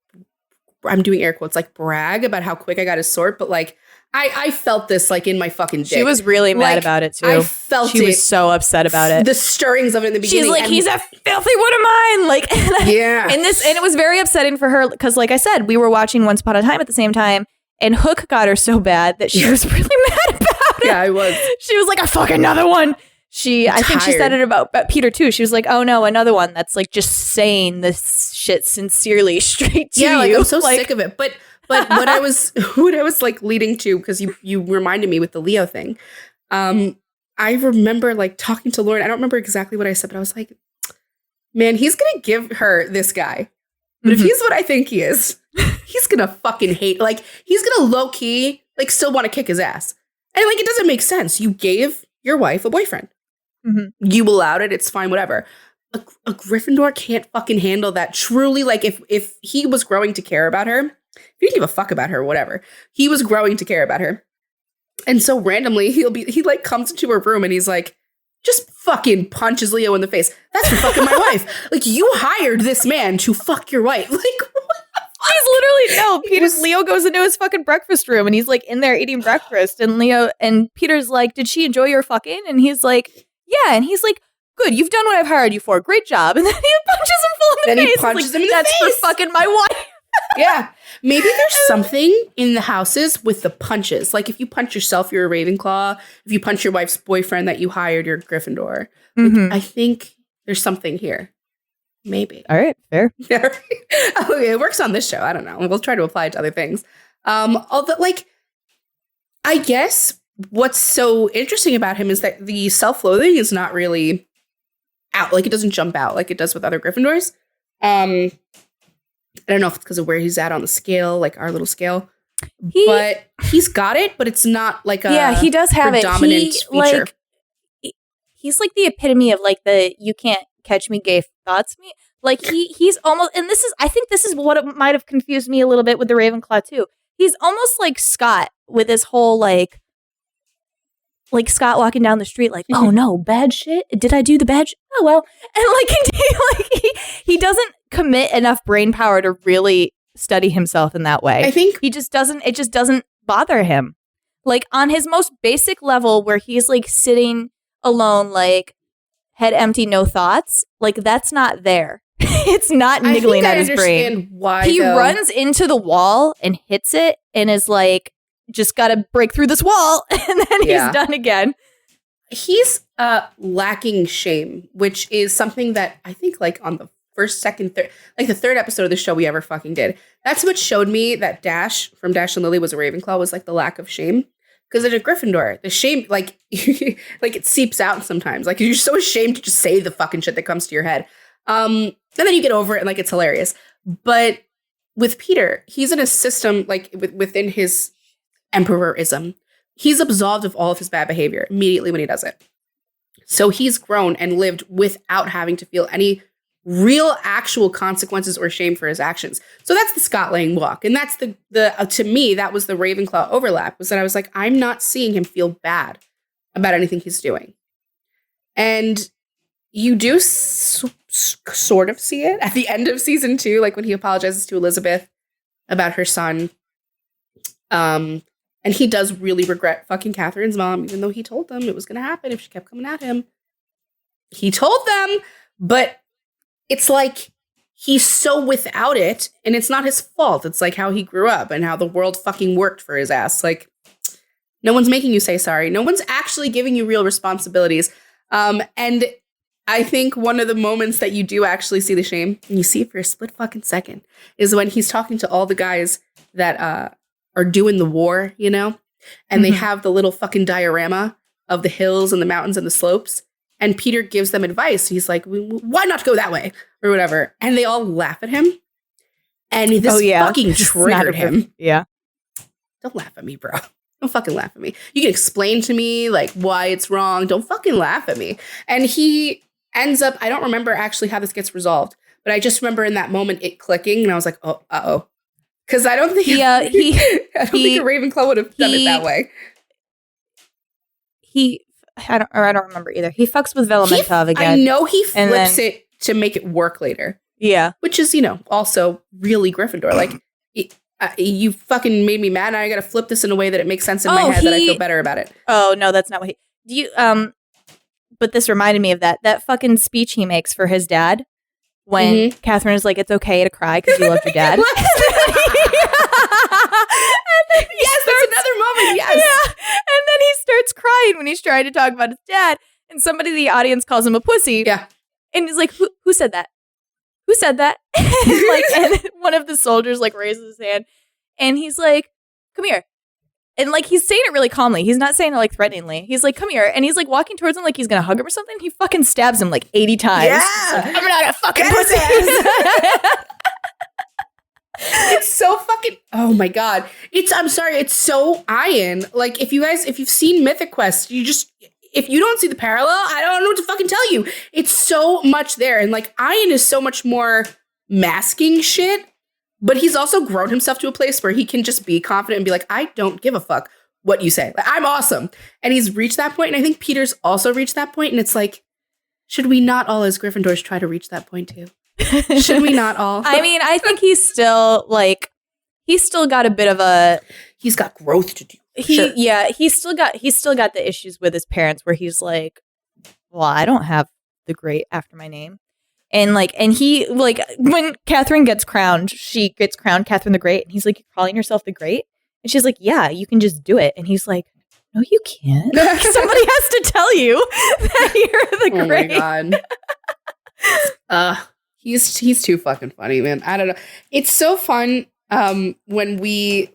I'm doing air quotes, like, brag about how quick I got his sword, but, like, I felt this, like, in my fucking dick. She was really mad about it, too. I felt She was so upset about it. The stirrings of it in the beginning. She's like, he's a filthy one of mine. Like, and it was very upsetting for her because, like I said, we were watching Once Upon a Time at the same time, and Hook got her so bad that she was really mad about it. Yeah, I was. She was like, a fucking another one. I think she said it about Peter too. She was like, "Oh no, another one that's like just saying this shit sincerely straight to you." Yeah, like I'm so sick of it. But what I was like leading to, because you reminded me with the Leo thing. I remember like talking to Lauren. I don't remember exactly what I said, but I was like, man, he's gonna give her this guy. But if he's what I think he is, he's gonna fucking hate. Like, he's gonna low key like still want to kick his ass. And like, it doesn't make sense. You gave your wife a boyfriend. You allowed it. It's fine. Whatever. A Gryffindor can't fucking handle that. Truly, like if he was growing to care about her, if he didn't give a fuck about her, whatever. He was growing to care about her. And so randomly he like comes into her room and he's like, just fucking punches Leo in the face. That's for fucking my wife. Like, you hired this man to fuck your wife. Like, he's literally Leo goes into his fucking breakfast room and he's like in there eating breakfast, and Peter's like, "Did she enjoy your fucking?" And he's like, "Yeah." And he's like, "Good, you've done what I've hired you for. Great job." And then he punches him full in the face. He punches him in the face. That's for fucking my wife. Yeah. Maybe there's something in the houses with the punches. Like, if you punch yourself, you're a Ravenclaw. If you punch your wife's boyfriend that you hired, you're a Gryffindor. Like, I think there's something here. Maybe. All right. Fair. Okay, it works on this show. I don't know. We'll try to apply it to other things. Although, like, I guess what's so interesting about him is that the self-loathing is not really out. Like, it doesn't jump out like it does with other Gryffindors. I don't know if it's because of where he's at on the scale, like our little scale. But he's got it, but it's not like a he does have predominant feature. He's like the epitome of like the "you can't catch me" gay thoughts me. Like he's almost, and I think this is what it might have confused me a little bit with the Ravenclaw too. He's almost like Scott with his whole like Scott walking down the street like, "Oh no, bad shit. Did I do the bad shit? Oh well." And he doesn't commit enough brain power to really study himself in that way. I think it just doesn't bother him. Like on his most basic level where he's like sitting alone, like head empty, no thoughts, like that's not there. It's not niggling at his brain. Why he runs into the wall and hits it and is like, just got to break through this wall, and then he's done again. He's lacking shame, which is something that I think like on the first, second, third, like the third episode of the show we ever fucking did. That's what showed me that Dash from Dash and Lily was a Ravenclaw, was like the lack of shame. Because at a Gryffindor, the shame, like, like it seeps out sometimes. Like, you're so ashamed to just say the fucking shit that comes to your head. And then you get over it and like it's hilarious. But with Peter, he's in a system like within his emperorism. He's absolved of all of his bad behavior immediately when he does it. So he's grown and lived without having to feel any real actual consequences or shame for his actions. So that's the Scott Lang walk. And that's the to me, that was the Ravenclaw overlap, was that I was like, I'm not seeing him feel bad about anything he's doing. And you do sort of see it at the end of season 2, like when he apologizes to Elizabeth about her son. And he does really regret fucking Catherine's mom, even though he told them it was going to happen if she kept coming at him. He told them, but it's like he's so without it, and it's not his fault. It's like how he grew up and how the world fucking worked for his ass. Like, no one's making you say sorry. No one's actually giving you real responsibilities. And I think one of the moments that you do actually see the shame, and you see it for a split fucking second, is when he's talking to all the guys that are doing the war, you know? And they have the little fucking diorama of the hills and the mountains and the slopes. And Peter gives them advice. He's like, why not go that way? Or whatever. And they all laugh at him. And this fucking triggered him. Yeah. Don't laugh at me, bro. Don't fucking laugh at me. You can explain to me like why it's wrong. Don't fucking laugh at me. And he ends up, I don't remember actually how this gets resolved, but I just remember in that moment it clicking, and I was like, oh, uh-oh. Because I don't think I don't think a Ravenclaw would have done it that way. I don't remember either. He fucks with Velamentov again. I know he flips it to make it work later. Yeah. Which is, also really Gryffindor. Like, you fucking made me mad, and I gotta flip this in a way that it makes sense in my head that I feel better about it. Oh, no, that's not what but this reminded me of that fucking speech he makes for his dad when Catherine is like, it's okay to cry because you loved your dad. Yes, that's another moment. Yes. Yeah. And then he starts crying when he's trying to talk about his dad. and somebody in the audience calls him a pussy. Yeah. And he's like, who said that? Who said that? and one of the soldiers like raises his hand and he's like, come here. And like he's saying it really calmly. He's not saying it like threateningly. He's like, come here. And he's like walking towards him like he's gonna hug him or something. He fucking stabs him like 80 times. Yeah. Like, I'm not a fucking Get his pussy. It's so fucking, oh my God. I'm sorry, it's so Ian. Like if you've seen Mythic Quest, if you don't see the parallel, I don't know what to fucking tell you. It's so much there. And like Ian is so much more masking shit, but he's also grown himself to a place where he can just be confident and be like, I don't give a fuck what you say. Like, I'm awesome. And he's reached that point. And I think Peter's also reached that point. And it's like, should we not all as Gryffindors try to reach that point too? Should we not all? I mean, I think he's still got a bit of a. He's got growth to do. He's still got the issues with his parents where he's like, well, I don't have the great after my name. And he when Catherine gets crowned, she gets crowned Catherine the Great. And he's like, you're calling yourself the Great? And she's like, yeah, you can just do it. And he's like, no, you can't. Somebody has to tell you that you're the Great. Oh my God. He's too fucking funny, man. I don't know. It's so fun when we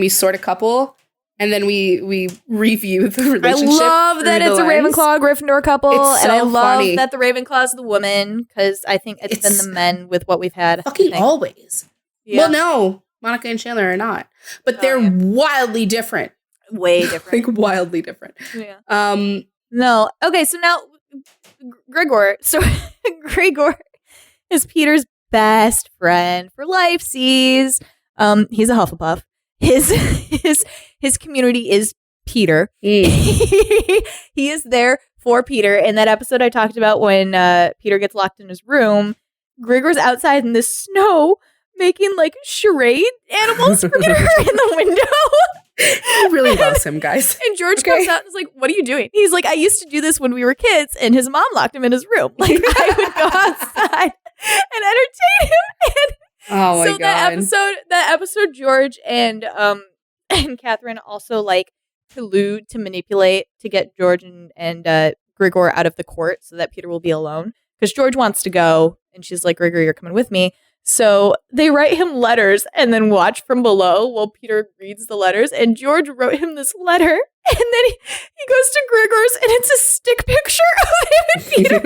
sort a couple and then we review the relationship. I love that it's a Ravenclaw Gryffindor couple, it's so and I love funny. that the Ravenclaw's the woman because I think it's been the men with what we've had. Fucking always. Yeah. Well, no, Monica and Chandler are not, but they're wildly different. Way different. Like wildly different. Yeah. No. Okay. So now Grigor. So Grigor is Peter's best friend for life. He's a Hufflepuff. His community is Peter. He is there for Peter. In that episode I talked about when Peter gets locked in his room, Grigor's outside in the snow making like charade animals for Peter in the window. He really loves him, guys. And George comes out and is like, what are you doing? He's like, I used to do this when we were kids and his mom locked him in his room. Like I would go outside and entertain him. And oh my God. That episode, George and Catherine also like collude to manipulate to get George and Grigor out of the court so that Peter will be alone. Because George wants to go and she's like, Grigor, you're coming with me. So they write him letters and then watch from below while Peter reads the letters. And George wrote him this letter. And then he goes to Grigor's and it's a stick picture of him and Peter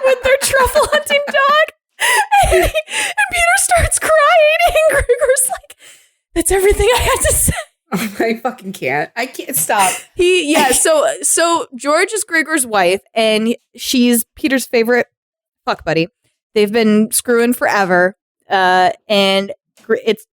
with their truffle hunting dog. And Peter starts crying and Grigor's like, that's everything I had to say. I fucking can't. I can't stop. So George is Grigor's wife and she's Peter's favorite fuck buddy. They've been screwing forever. And it's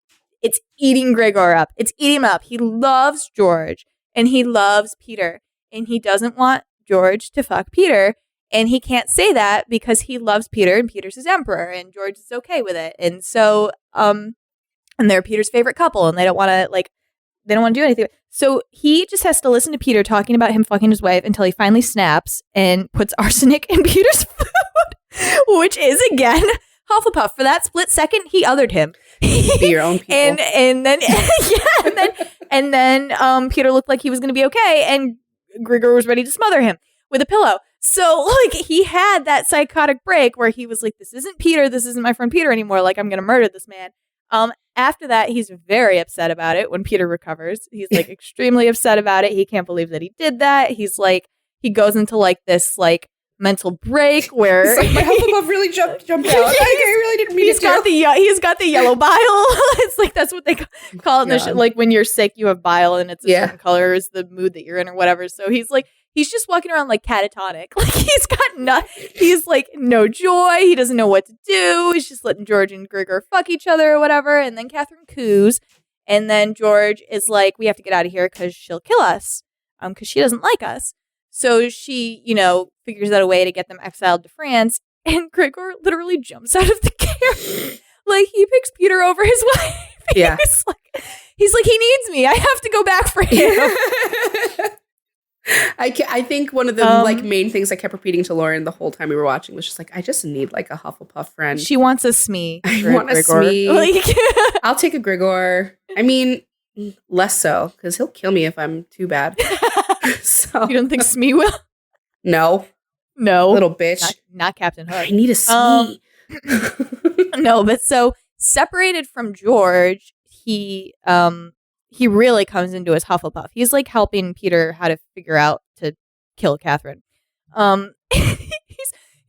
eating Grigor up. It's eating him up. He loves George and he loves Peter and he doesn't want George to fuck Peter. And he can't say that because he loves Peter and Peter's his emperor and George is okay with it. And so, and they're Peter's favorite couple and they don't want to do anything. So he just has to listen to Peter talking about him fucking his wife until he finally snaps and puts arsenic in Peter's food, which is again Hufflepuff. For that split second, he othered him. Be your own people. and then Peter looked like he was going to be okay, and Grigor was ready to smother him with a pillow. So like he had that psychotic break where he was like, "This isn't Peter. This isn't my friend Peter anymore. Like I'm going to murder this man." After that, he's very upset about it when Peter recovers. He's like extremely upset about it. He can't believe that he did that. He's like, he goes into like this like mental break where like, my Hufflepuff really jumped out. I really didn't mean he's got the yellow bile. It's like that's what they call it in the like when you're sick, you have bile and it's a certain color is the mood that you're in or whatever. So he's like he's just walking around like catatonic. Like he's like no joy. He doesn't know what to do. He's just letting George and Grigor fuck each other or whatever. And then Catherine coos. And then George is like, we have to get out of here because she'll kill us. Because she doesn't like us. So she, figures out a way to get them exiled to France. And Grigor literally jumps out of the carriage. Like he picks Peter over his wife. Yeah. He's like, he needs me. I have to go back for him. I think one of the main things I kept repeating to Lauren the whole time we were watching was just like, I just need like a Hufflepuff friend. She wants a Smee. I want a Smee. I'll take a Grigor. I mean, less so because he'll kill me if I'm too bad. So you don't think Smee will? No. No. Little bitch. Not Captain Hook. I need a snee. No, but so separated from George, he really comes into his Hufflepuff. He's like helping Peter how to figure out to kill Catherine.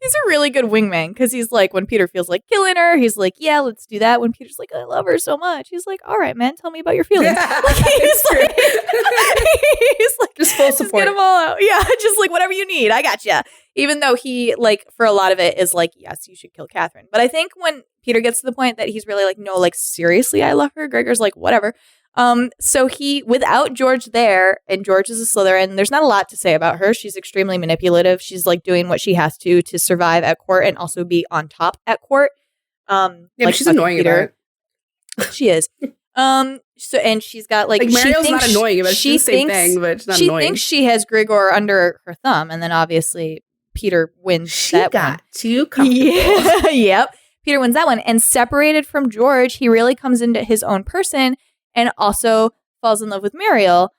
He's a really good wingman because he's like, when Peter feels like killing her, he's like, yeah, let's do that. When Peter's like, I love her so much, he's like, all right, man, tell me about your feelings. Like, he's like, just full just support. get them all out. Yeah, just like whatever you need, I got you. Even though he, like, for a lot of it is like, yes, you should kill Catherine. But I think when Peter gets to the point that he's really like, no, like, seriously, I love her, Grigor's like, whatever. So he, without George there, and George is a Slytherin, there's not a lot to say about her. She's extremely manipulative. She's like doing what she has to survive at court and also be on top at court. Yeah, like but she's annoying about it. She is. So, and she's got like Marial's not annoying about it. She's the same thing, but she's not annoying. She thinks she has Grigor under her thumb, and then obviously Peter wins that one. Too comfortable. Yeah. Yep. Peter wins that one. And separated from George, he really comes into his own person and also falls in love with Marial.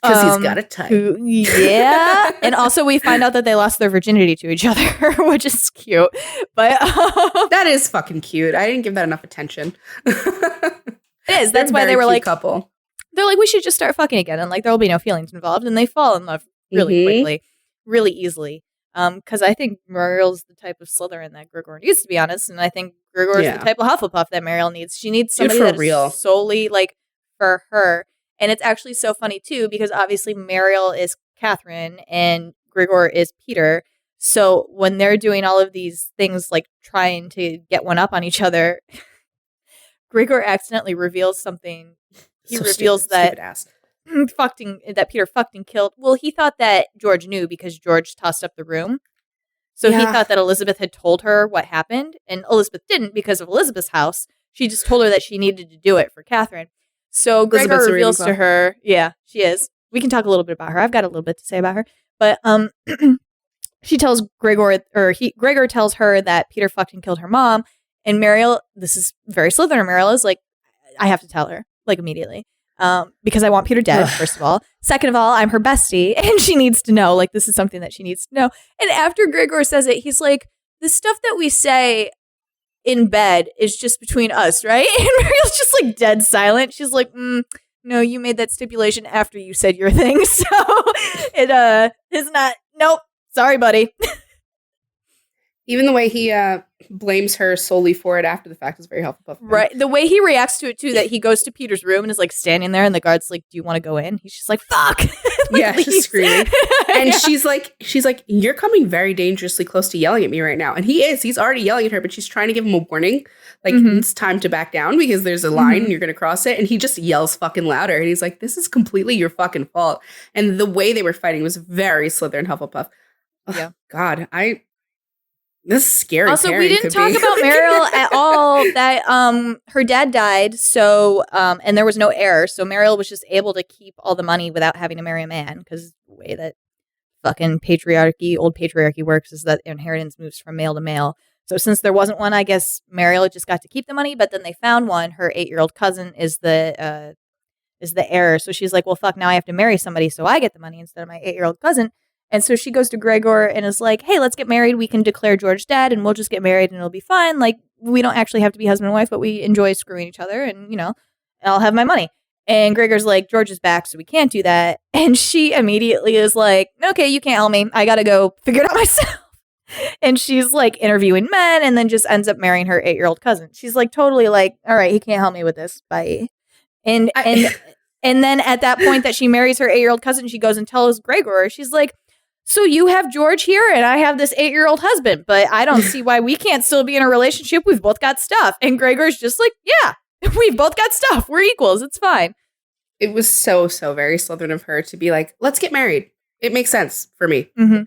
Because he's got a type. Yeah. And also we find out that they lost their virginity to each other, which is cute. But that is fucking cute. I didn't give that enough attention. It is. That's why they were like, couple. They're like, we should just start fucking again. And like, there will be no feelings involved. And they fall in love really quickly, really easily. Because I think Marial's the type of Slytherin that Grigor needs, to be honest. And I think Grigor is the type of Hufflepuff that Marial needs. She needs somebody that's real. Solely like for her. And it's actually so funny too, because obviously Marial is Catherine and Grigor is Peter. So when they're doing all of these things, like trying to get one up on each other, Grigor accidentally reveals something. He reveals that Peter fucked and killed. Well, he thought that George knew because George tossed up the room. So he thought that Elizabeth had told her what happened, and Elizabeth didn't because of Elizabeth's house. She just told her that she needed to do it for Catherine. So Grigor reveals to her, yeah, she is. We can talk a little bit about her. I've got a little bit to say about her. But she tells Grigor tells her that Peter fucked and killed her mom. And Marial, this is very Slytherin. Marial is like, I have to tell her, like, immediately. Because I want Peter dead, first of all. Second of all, I'm her bestie, and she needs to know. Like, this is something that she needs to know. And after Grigor says it, he's like, the stuff that we say in bed is just between us, right? And Marial's just, like, dead silent. She's like, no, you made that stipulation after you said your thing. So it is not, nope, sorry, buddy. Even the way he blames her solely for it after the fact is very helpful. Right. The way he reacts to it, too, that he goes to Peter's room and is, like, standing there, and the guard's like, do you want to go in? He's just like, fuck. Yeah, she's screaming. And she's like, you're coming very dangerously close to yelling at me right now. And he is. He's already yelling at her, but she's trying to give him a warning. Like, it's time to back down because there's a line and you're going to cross it. And he just yells fucking louder. And he's like, this is completely your fucking fault. And the way they were fighting was very Slytherin Hufflepuff. Yeah. God, this is scary. Also, we didn't talk about Marial at all. That her dad died, so and there was no heir, so Marial was just able to keep all the money without having to marry a man. Because the way that fucking old patriarchy works is that inheritance moves from male to male. So since there wasn't one, I guess Marial just got to keep the money. But then they found one. Her 8-year-old cousin is the heir. So she's like, well, fuck. Now I have to marry somebody, so I get the money instead of my 8-year-old cousin. And so she goes to Grigor and is like, hey, let's get married. We can declare George dead and we'll just get married and it'll be fine. Like, we don't actually have to be husband and wife, but we enjoy screwing each other and, I'll have my money. And Grigor's like, George is back, so we can't do that. And she immediately is like, okay, you can't help me. I got to go figure it out myself. And she's like interviewing men and then just ends up marrying her 8-year-old cousin. She's like totally like, all right, he can't help me with this. Bye. And then at that point that she marries her 8-year-old cousin, she goes and tells Grigor, she's like, so you have George here and I have this 8-year-old husband, but I don't see why we can't still be in a relationship. We've both got stuff. And Grigor's just like, yeah, we've both got stuff. We're equals. It's fine. It was so very Slytherin of her to be like, let's get married. It makes sense for me. Mm-hmm.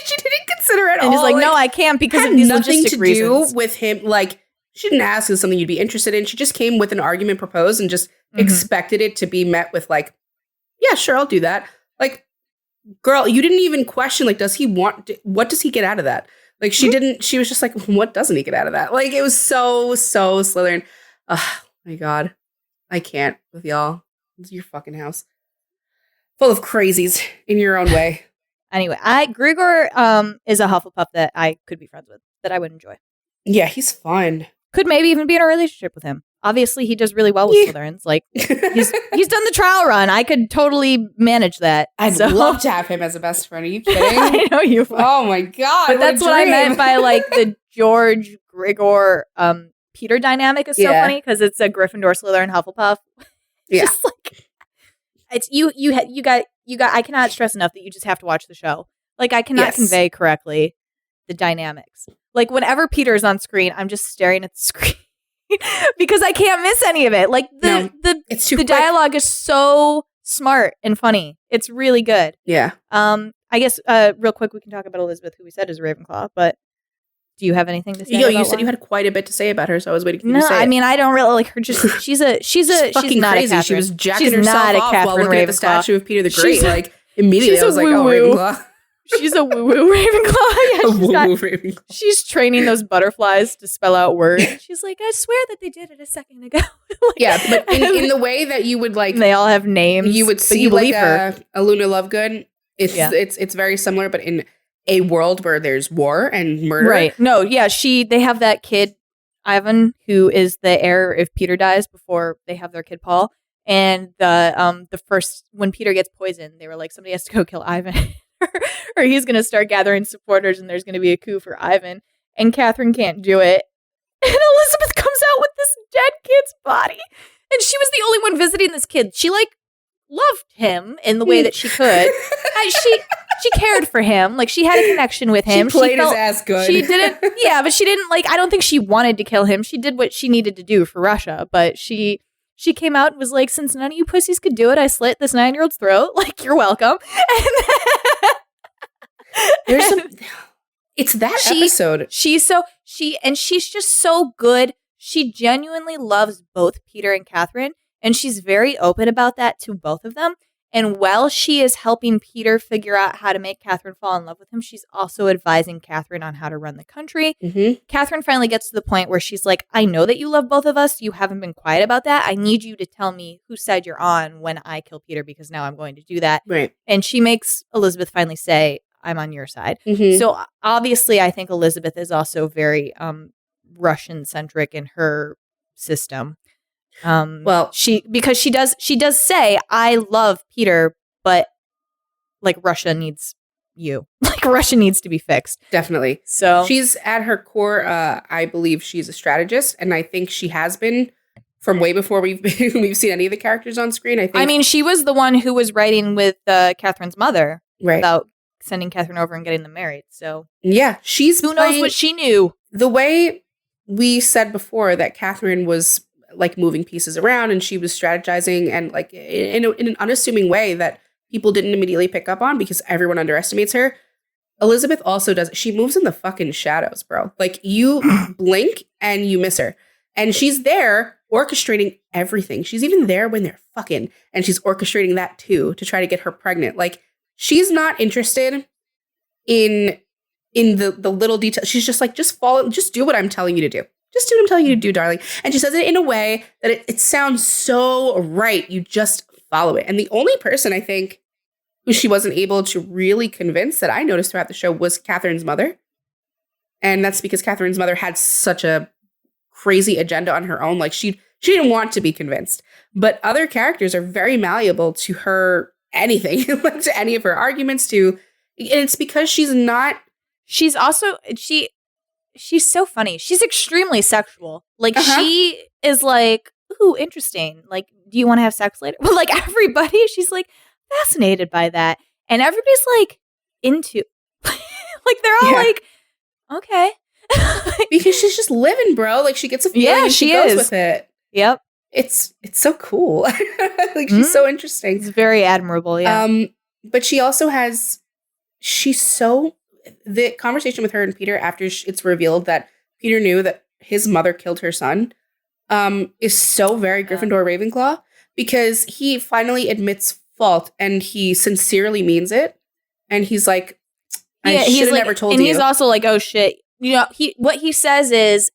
She didn't consider it at all. And he's like, no, I can't because of these logistic reasons. Nothing to do with him. Like, she didn't ask if something you'd be interested in. She just came with an argument proposed and just expected it to be met with like, yeah, sure, I'll do that. Like, girl, you didn't even question, like, does he want, what does he get out of that? Like, she didn't, she was just like, what doesn't he get out of that? Like, it was so Slytherin. Oh, my God. I can't with y'all. It's your fucking house. Full of crazies in your own way. Anyway, Grigor is a Hufflepuff that I could be friends with, that I would enjoy. Yeah, he's fun. Could maybe even be in a relationship with him. Obviously, he does really well with Slytherins. Like, he's done the trial run. I could totally manage that. I'd love to have him as a best friend. Are you kidding? I know you would. Oh my God. But that's what I meant by like the George Grigor Peter dynamic is so funny because it's a Gryffindor, Slytherin, Hufflepuff. Yeah. Just like, it's you got I cannot stress enough that you just have to watch the show. Like, I cannot convey correctly the dynamics. Like, whenever Peter's on screen, I'm just staring at the screen because I can't miss any of it. Like, the dialogue is so smart and funny. It's really good. Yeah. I guess real quick we can talk about Elizabeth, who we said is a Ravenclaw, but do you have anything to say? You said you had quite a bit to say about her, so I was waiting for you to say No, I it. mean, I don't really like her. Just she's fucking not crazy. A Catherine. She was jacking she's herself not a off Catherine while looking Ravenclaw. at the statue of Peter the Great. She's Like, immediately I was like, oh, Ravenclaw. She's a woo-woo Ravenclaw. Yeah, Ravenclaw. she's training those butterflies to spell out words. She's like, I swear that they did it a second ago. Like, yeah, but in the way that you would like, they all have names. You would see you like her. a Luna Lovegood. It's very similar, but in a world where there's war and murder. Right. No, yeah, they have that kid, Ivan, who is the heir if Peter dies before they have their kid Paul. And the first, when Peter gets poisoned, they were like, somebody has to go kill Ivan. Or he's going to start gathering supporters and there's going to be a coup for Ivan. And Catherine can't do it. And Elizabeth comes out with this dead kid's body. And she was the only one visiting this kid. She, like, loved him in the way that she could. She cared for him. Like, she had a connection with him. She played his ass good. She didn't, yeah, but she didn't, like, I don't think she wanted to kill him. She did what she needed to do for Russia. But she came out and was like, since none of you pussies could do it, I slit this 9-year-old's throat. Like, you're welcome. It's that episode. She's just so good. She genuinely loves both Peter and Catherine, and she's very open about that to both of them. And while she is helping Peter figure out how to make Catherine fall in love with him, she's also advising Catherine on how to run the country. Mm-hmm. Catherine finally gets to the point where she's like, I know that you love both of us. You haven't been quiet about that. I need you to tell me whose side you're on when I kill Peter, because now I'm going to do that. Right. And she makes Elizabeth finally say, I'm on your side. Mm-hmm. So obviously, I think Elizabeth is also very Russian-centric in her system. Because she does say, I love Peter, but like Russia needs you. Like Russia needs to be fixed. Definitely. So she's at her core, I believe she's a strategist, and I think she has been from way before we've seen any of the characters on screen. I mean, she was the one who was writing with Catherine's mother about sending Catherine over and getting them married. So yeah, who knows what she knew. The way we said before that Catherine was like moving pieces around and she was strategizing and like in an unassuming way that people didn't immediately pick up on because everyone underestimates her. Elizabeth also does. She moves in the fucking shadows, bro. Like you blink and you miss her. And she's there orchestrating everything. She's even there when they're fucking, and she's orchestrating that too to try to get her pregnant. Like she's not interested in the little details. She's just like, just follow, just do what I'm telling you to do. Just do what I'm telling you to do, darling. And she says it in a way that it sounds so right. You just follow it. And the only person I think who she wasn't able to really convince that I noticed throughout the show was Catherine's mother. And that's because Catherine's mother had such a crazy agenda on her own. Like she didn't want to be convinced. But other characters are very malleable to her anything, to any of her arguments and it's because she's so funny. She's extremely sexual. Like she is like, ooh, interesting. Like, do you want to have sex later? But like everybody, she's like fascinated by that. And everybody's like into, like they're all like, okay. Because she's just living, bro. Like she gets a feeling and she goes with it. Yep. It's so cool. Like she's so interesting. It's very admirable, yeah. But she also has, the conversation with her and Peter after it's revealed that Peter knew that his mother killed her son is so very Gryffindor Ravenclaw because he finally admits fault and he sincerely means it. And he's like, I should have never told you. And he's also like, oh shit. You know, what he says is,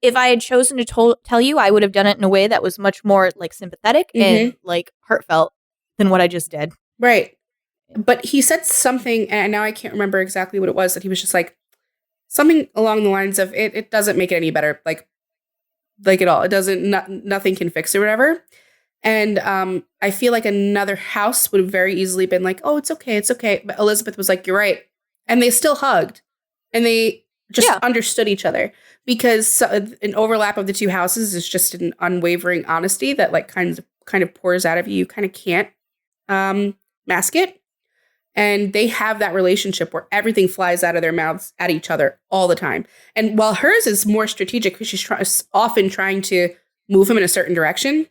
if I had chosen to tell you, I would have done it in a way that was much more like sympathetic and like heartfelt than what I just did. Right. But he said something, and now I can't remember exactly what it was, that he was just like, something along the lines of, it doesn't make it any better, like at all. It doesn't, nothing can fix it or whatever. And I feel like another house would have very easily been like, oh, it's okay, it's okay. But Elizabeth was like, you're right. And they still hugged. And they just understood each other. Because an overlap of the two houses is just an unwavering honesty that like kind of pours out of you. You kind of can't mask it. And they have that relationship where everything flies out of their mouths at each other all the time. And while hers is more strategic because she's often trying to move him in a certain direction,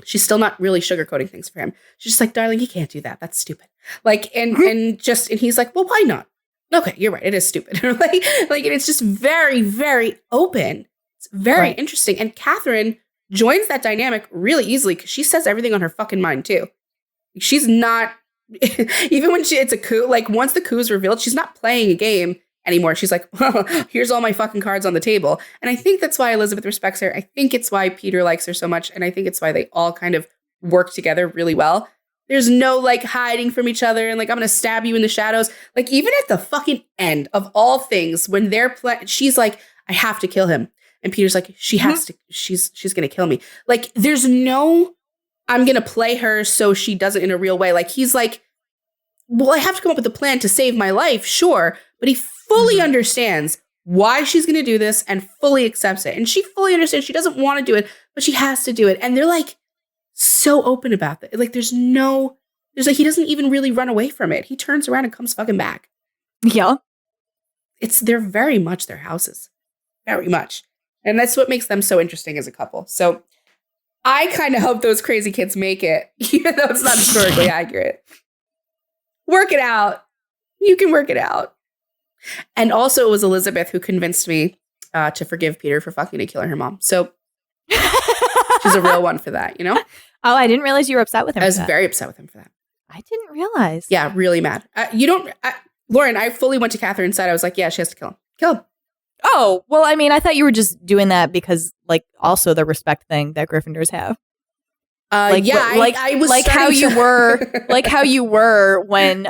she's still not really sugarcoating things for him. She's just like, darling, you can't do that. That's stupid. Like, and he's like, well, why not? Okay, you're right. It is stupid. like, and it's just very, very open. It's very interesting. And Catherine joins that dynamic really easily because she says everything on her fucking mind too. She's not, even when it's a coup, like once the coup is revealed, she's not playing a game anymore. She's like, well, here's all my fucking cards on the table. And I think that's why Elizabeth respects her. I think it's why Peter likes her so much. And I think it's why they all kind of work together really well. There's no like hiding from each other and like, I'm going to stab you in the shadows. Like even at the fucking end of all things, when they're she's like, I have to kill him. And Peter's like, she has to, she's going to kill me. Like there's no, I'm going to play her so she does it in a real way. Like he's like, well, I have to come up with a plan to save my life. Sure. But he fully understands why she's going to do this and fully accepts it. And she fully understands she doesn't want to do it, but she has to do it. And they're like so open about that. Like there's like, he doesn't even really run away from it. He turns around and comes fucking back. Yeah. They're very much their houses. Very much. And that's what makes them so interesting as a couple. So I kind of hope those crazy kids make it, even though it's not historically accurate. Work it out. You can work it out. And also it was Elizabeth who convinced me to forgive Peter for fucking and killing her mom. So she's a real one for that, you know? Oh, I didn't realize you were upset with him. I was very upset with him for that. I didn't realize. Yeah, really mad. Lauren, I fully went to Catherine's side. I was like, yeah, she has to kill him. Kill him. Oh, well, I mean, I thought you were just doing that because, like, also the respect thing that Gryffindors have. I was like how you were, like how you were when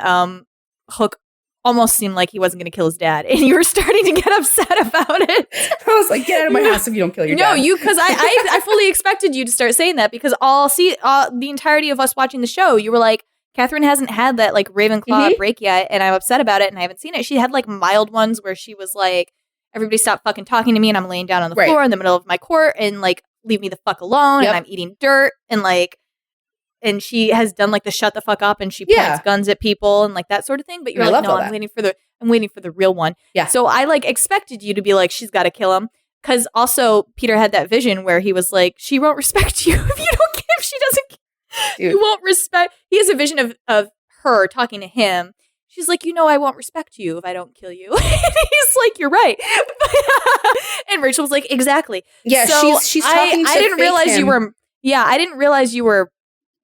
Hook almost seemed like he wasn't going to kill his dad, and you were starting to get upset about it. I was like, get out of my house if you don't kill your dad. No, because I fully expected you to start saying that because the entirety of us watching the show, you were like, Catherine hasn't had that like Ravenclaw break yet, and I'm upset about it, and I haven't seen it. She had like mild ones where she was like, everybody stop fucking talking to me, and I'm laying down on the floor in the middle of my court, and like, leave me the fuck alone, and I'm eating dirt, and like, and she has done like the shut the fuck up, and she points guns at people and like that sort of thing. But you're like, no, I'm waiting for the real one. Yeah. So I like expected you to be like, she's got to kill him, because also Peter had that vision where he was like, she won't respect you if you don't give. She doesn't. Dude. You won't respect. He has a vision of her talking to him. She's like, I won't respect you if I don't kill you. And he's like, you're right. And Rachel was like, exactly. Yeah, so she's talking to I didn't realize him. you were. Yeah, I didn't realize you were.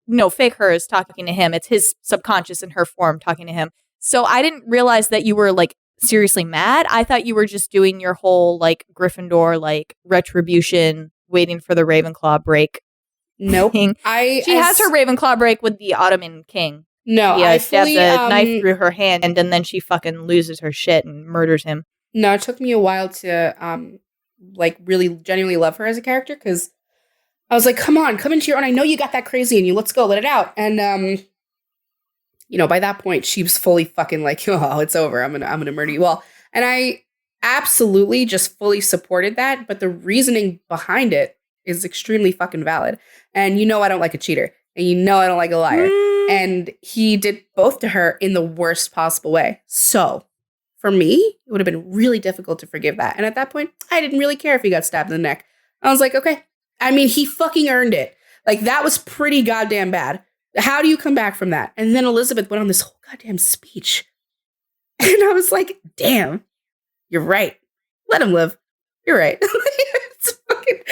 No, fake her is talking to him. It's his subconscious in her form talking to him. So I didn't realize that you were like seriously mad. I thought you were just doing your whole like Gryffindor like retribution, waiting for the Ravenclaw break. Nope. She has her Ravenclaw break with the Ottoman king. No, I stabs a knife through her hand, and then she fucking loses her shit and murders him. No, it took me a while to like really genuinely love her as a character, because I was like, come into your own. I know you got that crazy in you. Let's go, let it out. And by that point, she was fully fucking like, oh, it's over. I'm gonna murder you all. And I absolutely just fully supported that. But the reasoning behind it is extremely fucking valid. And I don't like a cheater, and I don't like a liar. And he did both to her in the worst possible way. So for me, it would have been really difficult to forgive that. And at that point, I didn't really care if he got stabbed in the neck. I was like, okay. I mean, he fucking earned it. Like, that was pretty goddamn bad. How do you come back from that? And then Elizabeth went on this whole goddamn speech. And I was like, damn, you're right. Let him live. You're right.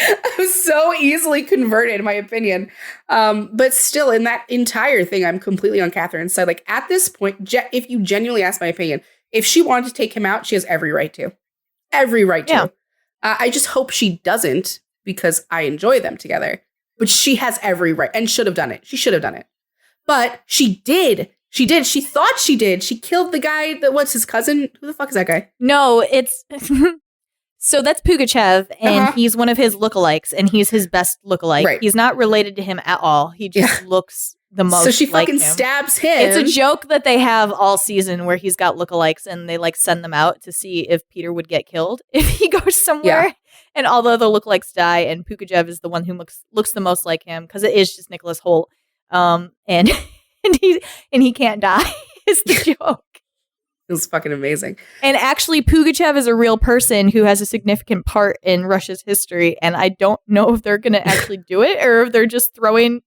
I was so easily converted, in my opinion. But still, in that entire thing, I'm completely on Catherine's side. Like, at this point, if you genuinely ask my opinion, if she wanted to take him out, she has every right to. Every right to. Yeah. I just hope she doesn't, because I enjoy them together. But she has every right, and should have done it. She should have done it. But she did She did. She thought she did. She killed the guy that was his cousin. Who the fuck is that guy? No, it's so that's Pugachev, and he's one of his lookalikes, and he's his best lookalike. Right. He's not related to him at all. He just looks the most. So she like fucking him. stabs him. It's a joke that they have all season where he's got lookalikes, and they like send them out to see if Peter would get killed if he goes somewhere. Yeah. And although the lookalikes die, and Pugachev is the one who looks the most like him because it is just Nicholas Hoult, and he can't die is the joke. It was fucking amazing. And actually, Pugachev is a real person who has a significant part in Russia's history, and I don't know if they're going to actually do it or if they're just throwing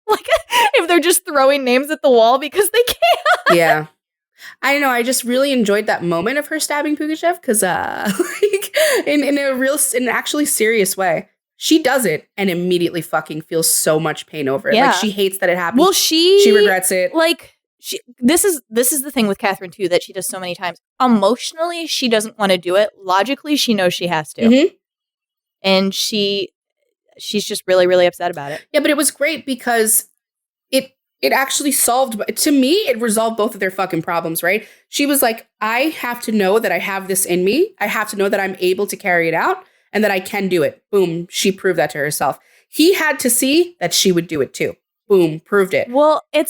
names at the wall because they can. Yeah. I know. I just really enjoyed that moment of her stabbing Pugachev because, like, in an actually serious way, she does it and immediately fucking feels so much pain over it. Yeah. Like she hates that it happened. Well, she regrets it. Like this is the thing with Catherine too that she does so many times. Emotionally, she doesn't want to do it. Logically, she knows she has to, and she's just really, really upset about it. Yeah, but it was great because it actually solved, to me, it resolved both of their fucking problems, right? She was like, I have to know that I have this in me. I have to know that I'm able to carry it out and that I can do it. Boom. She proved that to herself. He had to see that she would do it too. Boom. Proved it. Well, it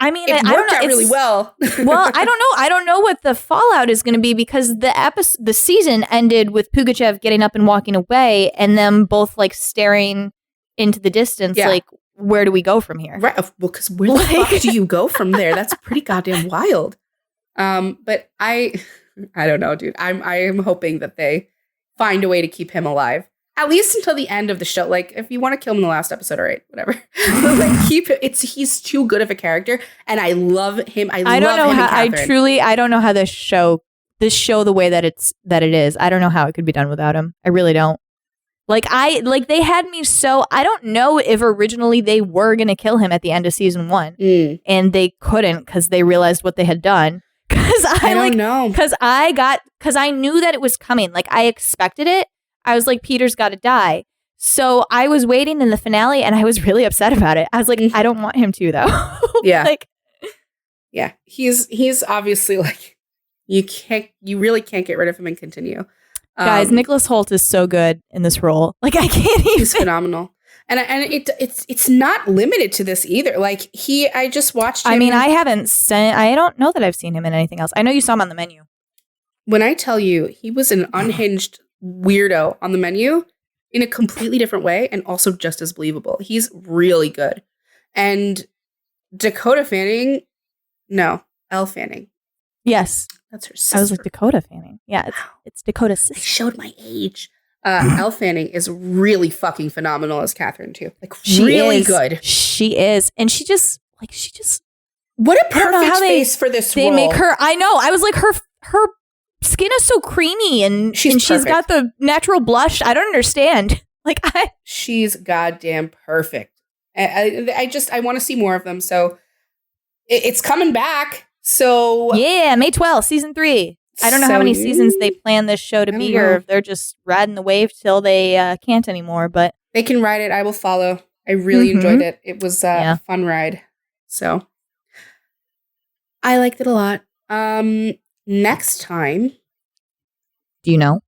I don't know. Out really well. Well, I don't know. I don't know what the fallout is going to be because the season ended with Pugachev getting up and walking away and them both like staring into the distance. Yeah. Like, where do we go from here? Right. Well, because where the fuck do you go from there? That's pretty goddamn wild. But I don't know, dude. I am hoping that they find a way to keep him alive. At least until the end of the show. Like, if you want to kill him in the last episode, all right, whatever. But like, keep it. He's too good of a character, and I love him. I don't know how. I don't know how this show the way that it is. I don't know how it could be done without him. I really don't. They had me so. I don't know if originally they were gonna kill him at the end of season 1, and they couldn't because they realized what they had done. Because I don't know. Because I knew that it was coming. Like I expected it. I was like, Peter's got to die. So I was waiting in the finale and I was really upset about it. I was like, I don't want him to though. Yeah. Yeah. He's obviously like, you really can't get rid of him and continue. Guys, Nicholas Hoult is so good in this role. Like I can't even. He's phenomenal. And it's not limited to this either. Like I just watched him. I mean, I don't know that I've seen him in anything else. I know you saw him on The Menu. When I tell you he was an unhinged weirdo on The Menu in a completely different way and also just as believable. He's really good. And Elle Fanning. Yes. That's her sister. I was like Dakota Fanning. Yeah, it's Dakota's sister. I showed my age. Elle Fanning is really fucking phenomenal as Catherine too. Like really good. She is. And she just what a perfect face for this role. They make her, I know. I was like her skin is so creamy and she's got the natural blush. I don't understand. She's goddamn perfect. I want to see more of them. So it's coming back. So yeah, May 12th, season 3. I don't know how many seasons they plan this show to be, or if they're just riding the wave till they can't anymore. But they can ride it. I will follow. I really enjoyed it. It was a fun ride. So I liked it a lot. Next time. Do you know?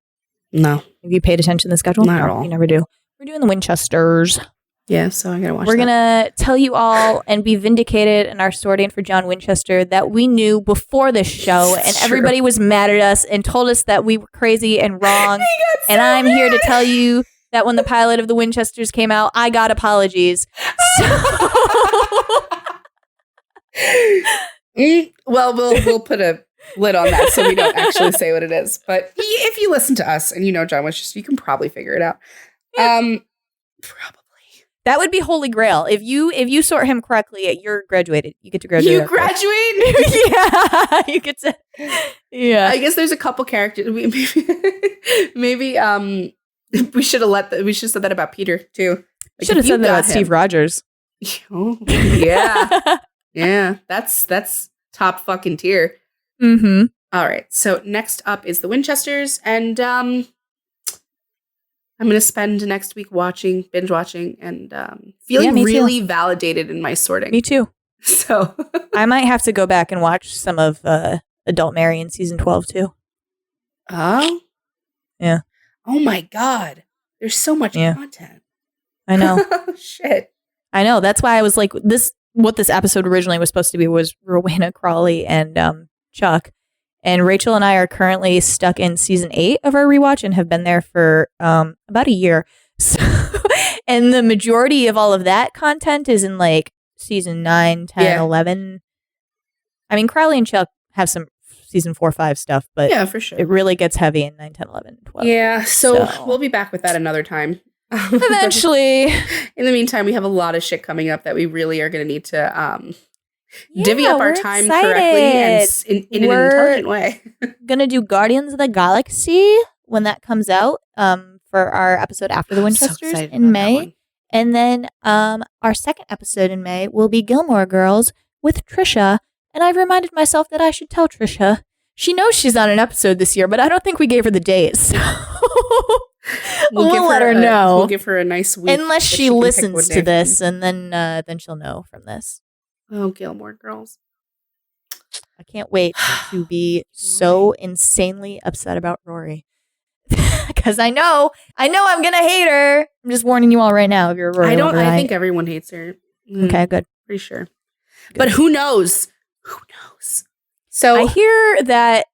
No. Have you paid attention to the schedule? Not at all. You never do. We're doing the Winchesters. Yeah, so I gotta watch We're going to tell you all and be vindicated in our sorting for John Winchester that we knew before this show and everybody was mad at us and told us that we were crazy and wrong. And I'm here to tell you that when the pilot of the Winchesters came out, I got apologies. Well, we'll put a lid on that so we don't actually say what it is. But if you listen to us and you know John Winchester, you can probably figure it out. Probably. That would be holy grail. If you sort him correctly, you're graduated. You get to graduate. You graduate? Yeah. You get to. Yeah. I guess there's a couple characters. Maybe we should have said that about Peter too. Should have said that about Steve Rogers. Oh, yeah. Yeah. That's top fucking tier. Mm-hmm. All right. So next up is the Winchesters, and I'm going to spend next week binge watching, and feeling really validated in my sorting. Me too. So I might have to go back and watch some of Adult Mary in season 12 too. Oh? Yeah. Oh my God. There's so much content. I know. Shit. I know. That's why I was like, what this episode originally was supposed to be was Rowena Crawley and Chuck. And Rachel and I are currently stuck in season 8 of our rewatch and have been there for about a year. So, and the majority of all of that content is in like season 9, 10, 11. I mean, Crowley and Chuck have some season 4, 5 stuff, but yeah, for sure. It really gets heavy in 9, 10, 11, 12. Yeah, so we'll be back with that another time. Eventually. In the meantime, we have a lot of shit coming up that we really are going to need to divvy up our time correctly and in an intelligent way. Gonna do Guardians of the Galaxy when that comes out for our episode after the Winchesters in May. And then our second episode in May will be Gilmore Girls with Trisha. And I've reminded myself that I should tell Trisha. She knows she's on an episode this year, but I don't think we gave her the dates. We'll let her know. We'll give her a nice week. Unless she listens to this, and then she'll know from this. Oh, Gilmore Girls. I can't wait to be so insanely upset about Rory. Because I know I'm going to hate her. I'm just warning you all right now if you're a Rory lover. I think everyone hates her. Okay, good. Pretty sure. Good. But who knows? Who knows? So I hear that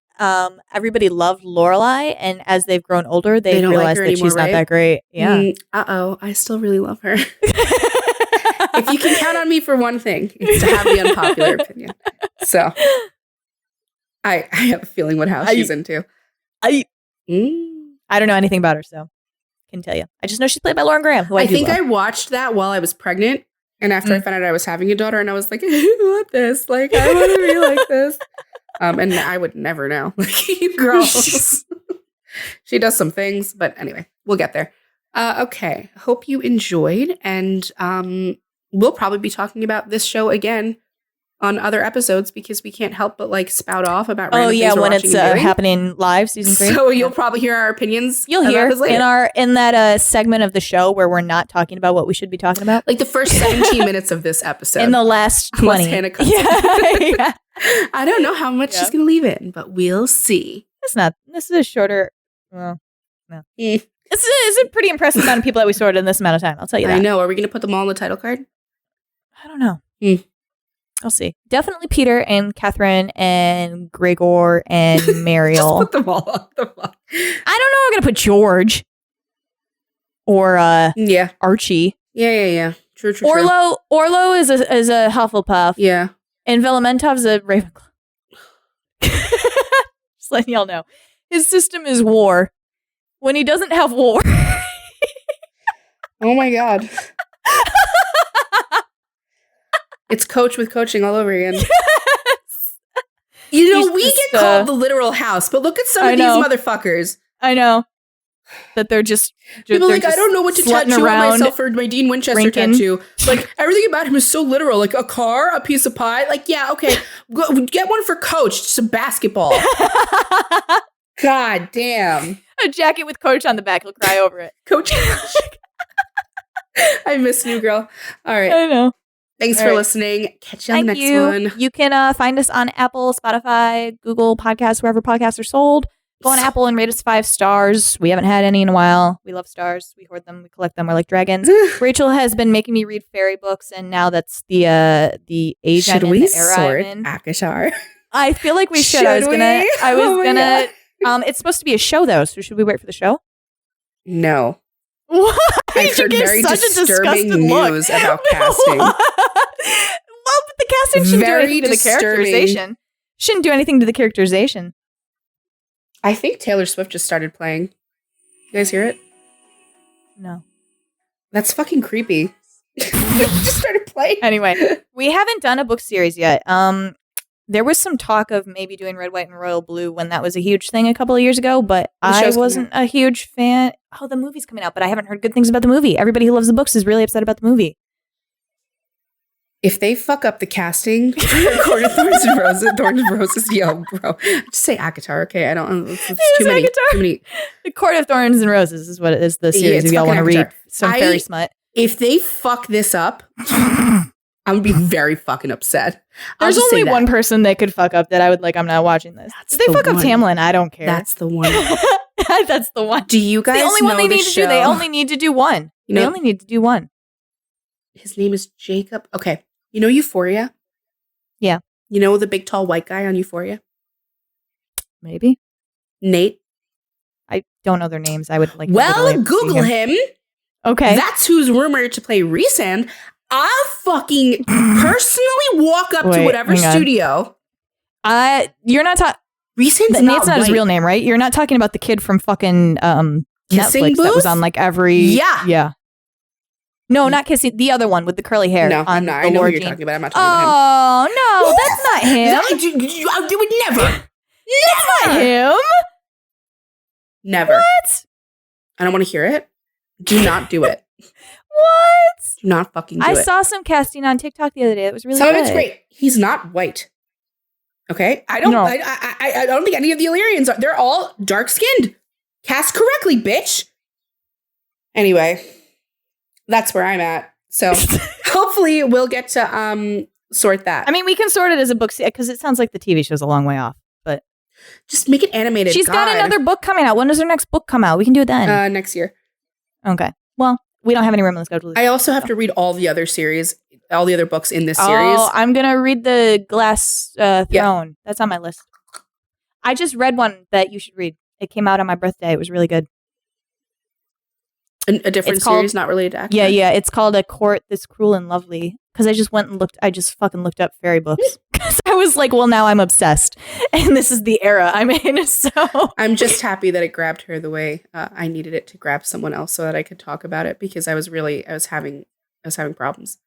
everybody loved Lorelai, and as they've grown older, they realize that she's not that great. Yeah. I still really love her. If you can count on me for one thing, it's to have the unpopular opinion. So I have a feeling what house she's into. I don't know anything about her, so can tell you. I just know she's played by Lauren Graham, who I think I watched that while I was pregnant, and after I found out I was having a daughter, and I was like, I want this. Like, I want to be like this. And I would never know. Like, you girl. She does some things, but anyway, we'll get there. Okay. Hope you enjoyed, and we'll probably be talking about this show again on other episodes because we can't help but like spout off about random things we're when watching it's happening live, season 3. So you'll probably hear our opinions. You'll hear in that segment of the show where we're not talking about what we should be talking about, like the first 17 minutes of this episode. In the last 20, yeah. I don't know how much she's gonna leave in, but we'll see. This is a shorter. Well, no. It's a pretty impressive amount of people that we sorted in this amount of time. I'll tell you that. I know. Are we gonna put them all on the title card? I don't know. I'll see. Definitely Peter and Catherine and Grigor and Marial. Just put them all on the box. I don't know. I'm gonna put George or Archie. Yeah. True. Orlo is a Hufflepuff. Yeah. And Velementov's a Ravenclaw. Just letting y'all know. His system is war. When he doesn't have war. Oh my God. It's coach with coaching all over again. Yes. You know, we get called the literal house, but look at some of these motherfuckers. I know. That they're just people like, I don't know what to tattoo on myself for my Dean Winchester tattoo. Like, everything about him is so literal. Like, a car, a piece of pie. Like, yeah, okay. Get one for Coach. Just a basketball. God damn. A jacket with Coach on the back. He'll cry over it. Coach. I miss New Girl. All right. I know. Thanks for listening. Catch you on the next one. You can find us on Apple, Spotify, Google Podcasts, wherever podcasts are sold. Go on Apple and rate us 5 stars. We haven't had any in a while. We love stars. We hoard them. We collect them. We're like dragons. Rachel has been making me read fairy books, and now that's the age I'm in, the era I'm in. Akatar? I feel like we should. I was gonna. It's supposed to be a show though, so should we wait for the show? No. What? I've heard very disturbing news about casting. Well, but the casting shouldn't do anything to the characterization. Shouldn't do anything to the characterization. I think Taylor Swift just started playing. You guys hear it? No. That's fucking creepy. Just started playing. Anyway, we haven't done a book series yet. There was some talk of maybe doing Red, White, and Royal Blue when that was a huge thing a couple of years ago, but I wasn't a huge fan. Oh, the movie's coming out, but I haven't heard good things about the movie. Everybody who loves the books is really upset about the movie. If they fuck up the casting, Court of Thorns and Roses, yo, bro. Just say Akatar, okay? I don't. It's too many. Too many. The Court of Thorns and Roses is what it is. The series. If y'all want to read some fairy smut. If they fuck this up, I'm gonna be very fucking upset. There's only one person that could fuck up that I would like. I'm not watching this. If they fuck up Tamlin, I don't care. That's the one. That's the one. Do you guys the only know one they the need show? to do? They only need to do one. You know, they only need to do one. His name is Jacob. Okay. You know Euphoria? Yeah. You know the big tall white guy on Euphoria? Maybe. Nate. I don't know their names. I would like. Well, Google him. Okay. That's who's rumored to play Rhysand. I'll fucking personally walk up to whatever studio. You're not talking. Rhysand's Nate's not his real name, right? You're not talking about the kid from fucking Kissing Netflix Booth? that was on like every. Yeah. No, not Kissing. The other one with the curly hair. No, I'm not. I know who you're talking about. I'm not talking Oh, no, that's not him. I would never. That's not him. Never. What? I don't want to hear it. Do not do it. What? Do not fucking do it. I saw some casting on TikTok the other day. It was really Some good. of it's great. He's not white. Okay? I don't think any of the Illyrians are. They're all dark-skinned. Cast correctly, bitch. Anyway, that's where I'm at. So hopefully we'll get to sort that. I mean, we can sort it as a book because it sounds like the TV show's a long way off. But just make it animated. She's got another book coming out. When does her next book come out? We can do it then. Next year. Okay. Well, we don't have any room on the schedule. I also have to read all the other series, all the other books in this series. Oh, I'm going to read the Glass Throne. Yeah. That's on my list. I just read one that you should read. It came out on my birthday. It was really good. A different series, not related to Actor. Yeah. It's called A Court That's Cruel and Lovely. Because I just fucking looked up fairy books. Because I was like, well, now I'm obsessed. And this is the era I'm in. So I'm just happy that it grabbed her the way I needed it to grab someone else so that I could talk about it, because I was having problems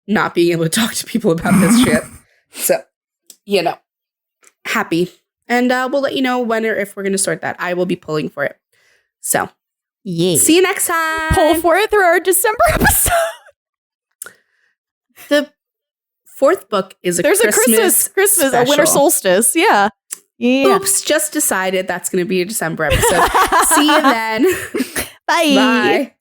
not being able to talk to people about this shit. So, happy. And we'll let you know when or if we're going to sort that. I will be pulling for it. So, yeah. See you next time. Pull for it through our December episode. The fourth book is There's Christmas a winter solstice. Yeah. Oops, just decided that's going to be a December episode. See you then. Bye. Bye.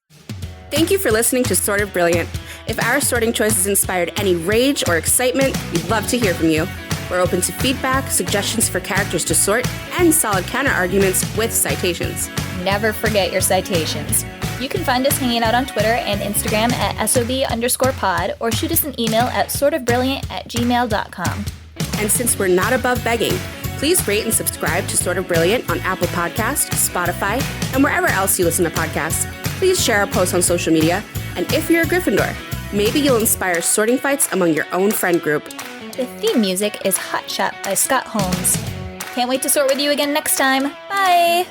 Thank you for listening to Sort of Brilliant. If our sorting choices inspired any rage or excitement, we'd love to hear from you. We're open to feedback, suggestions for characters to sort, and solid counter-arguments with citations. Never forget your citations. You can find us hanging out on Twitter and Instagram at SOB_pod, or shoot us an email at sortofbrilliant@gmail.com. And since we're not above begging, please rate and subscribe to Sort of Brilliant on Apple Podcasts, Spotify, and wherever else you listen to podcasts. Please share our posts on social media. And if you're a Gryffindor, maybe you'll inspire sorting fights among your own friend group. The theme music is Hot Shot by Scott Holmes. Can't wait to sort with you again next time. Bye!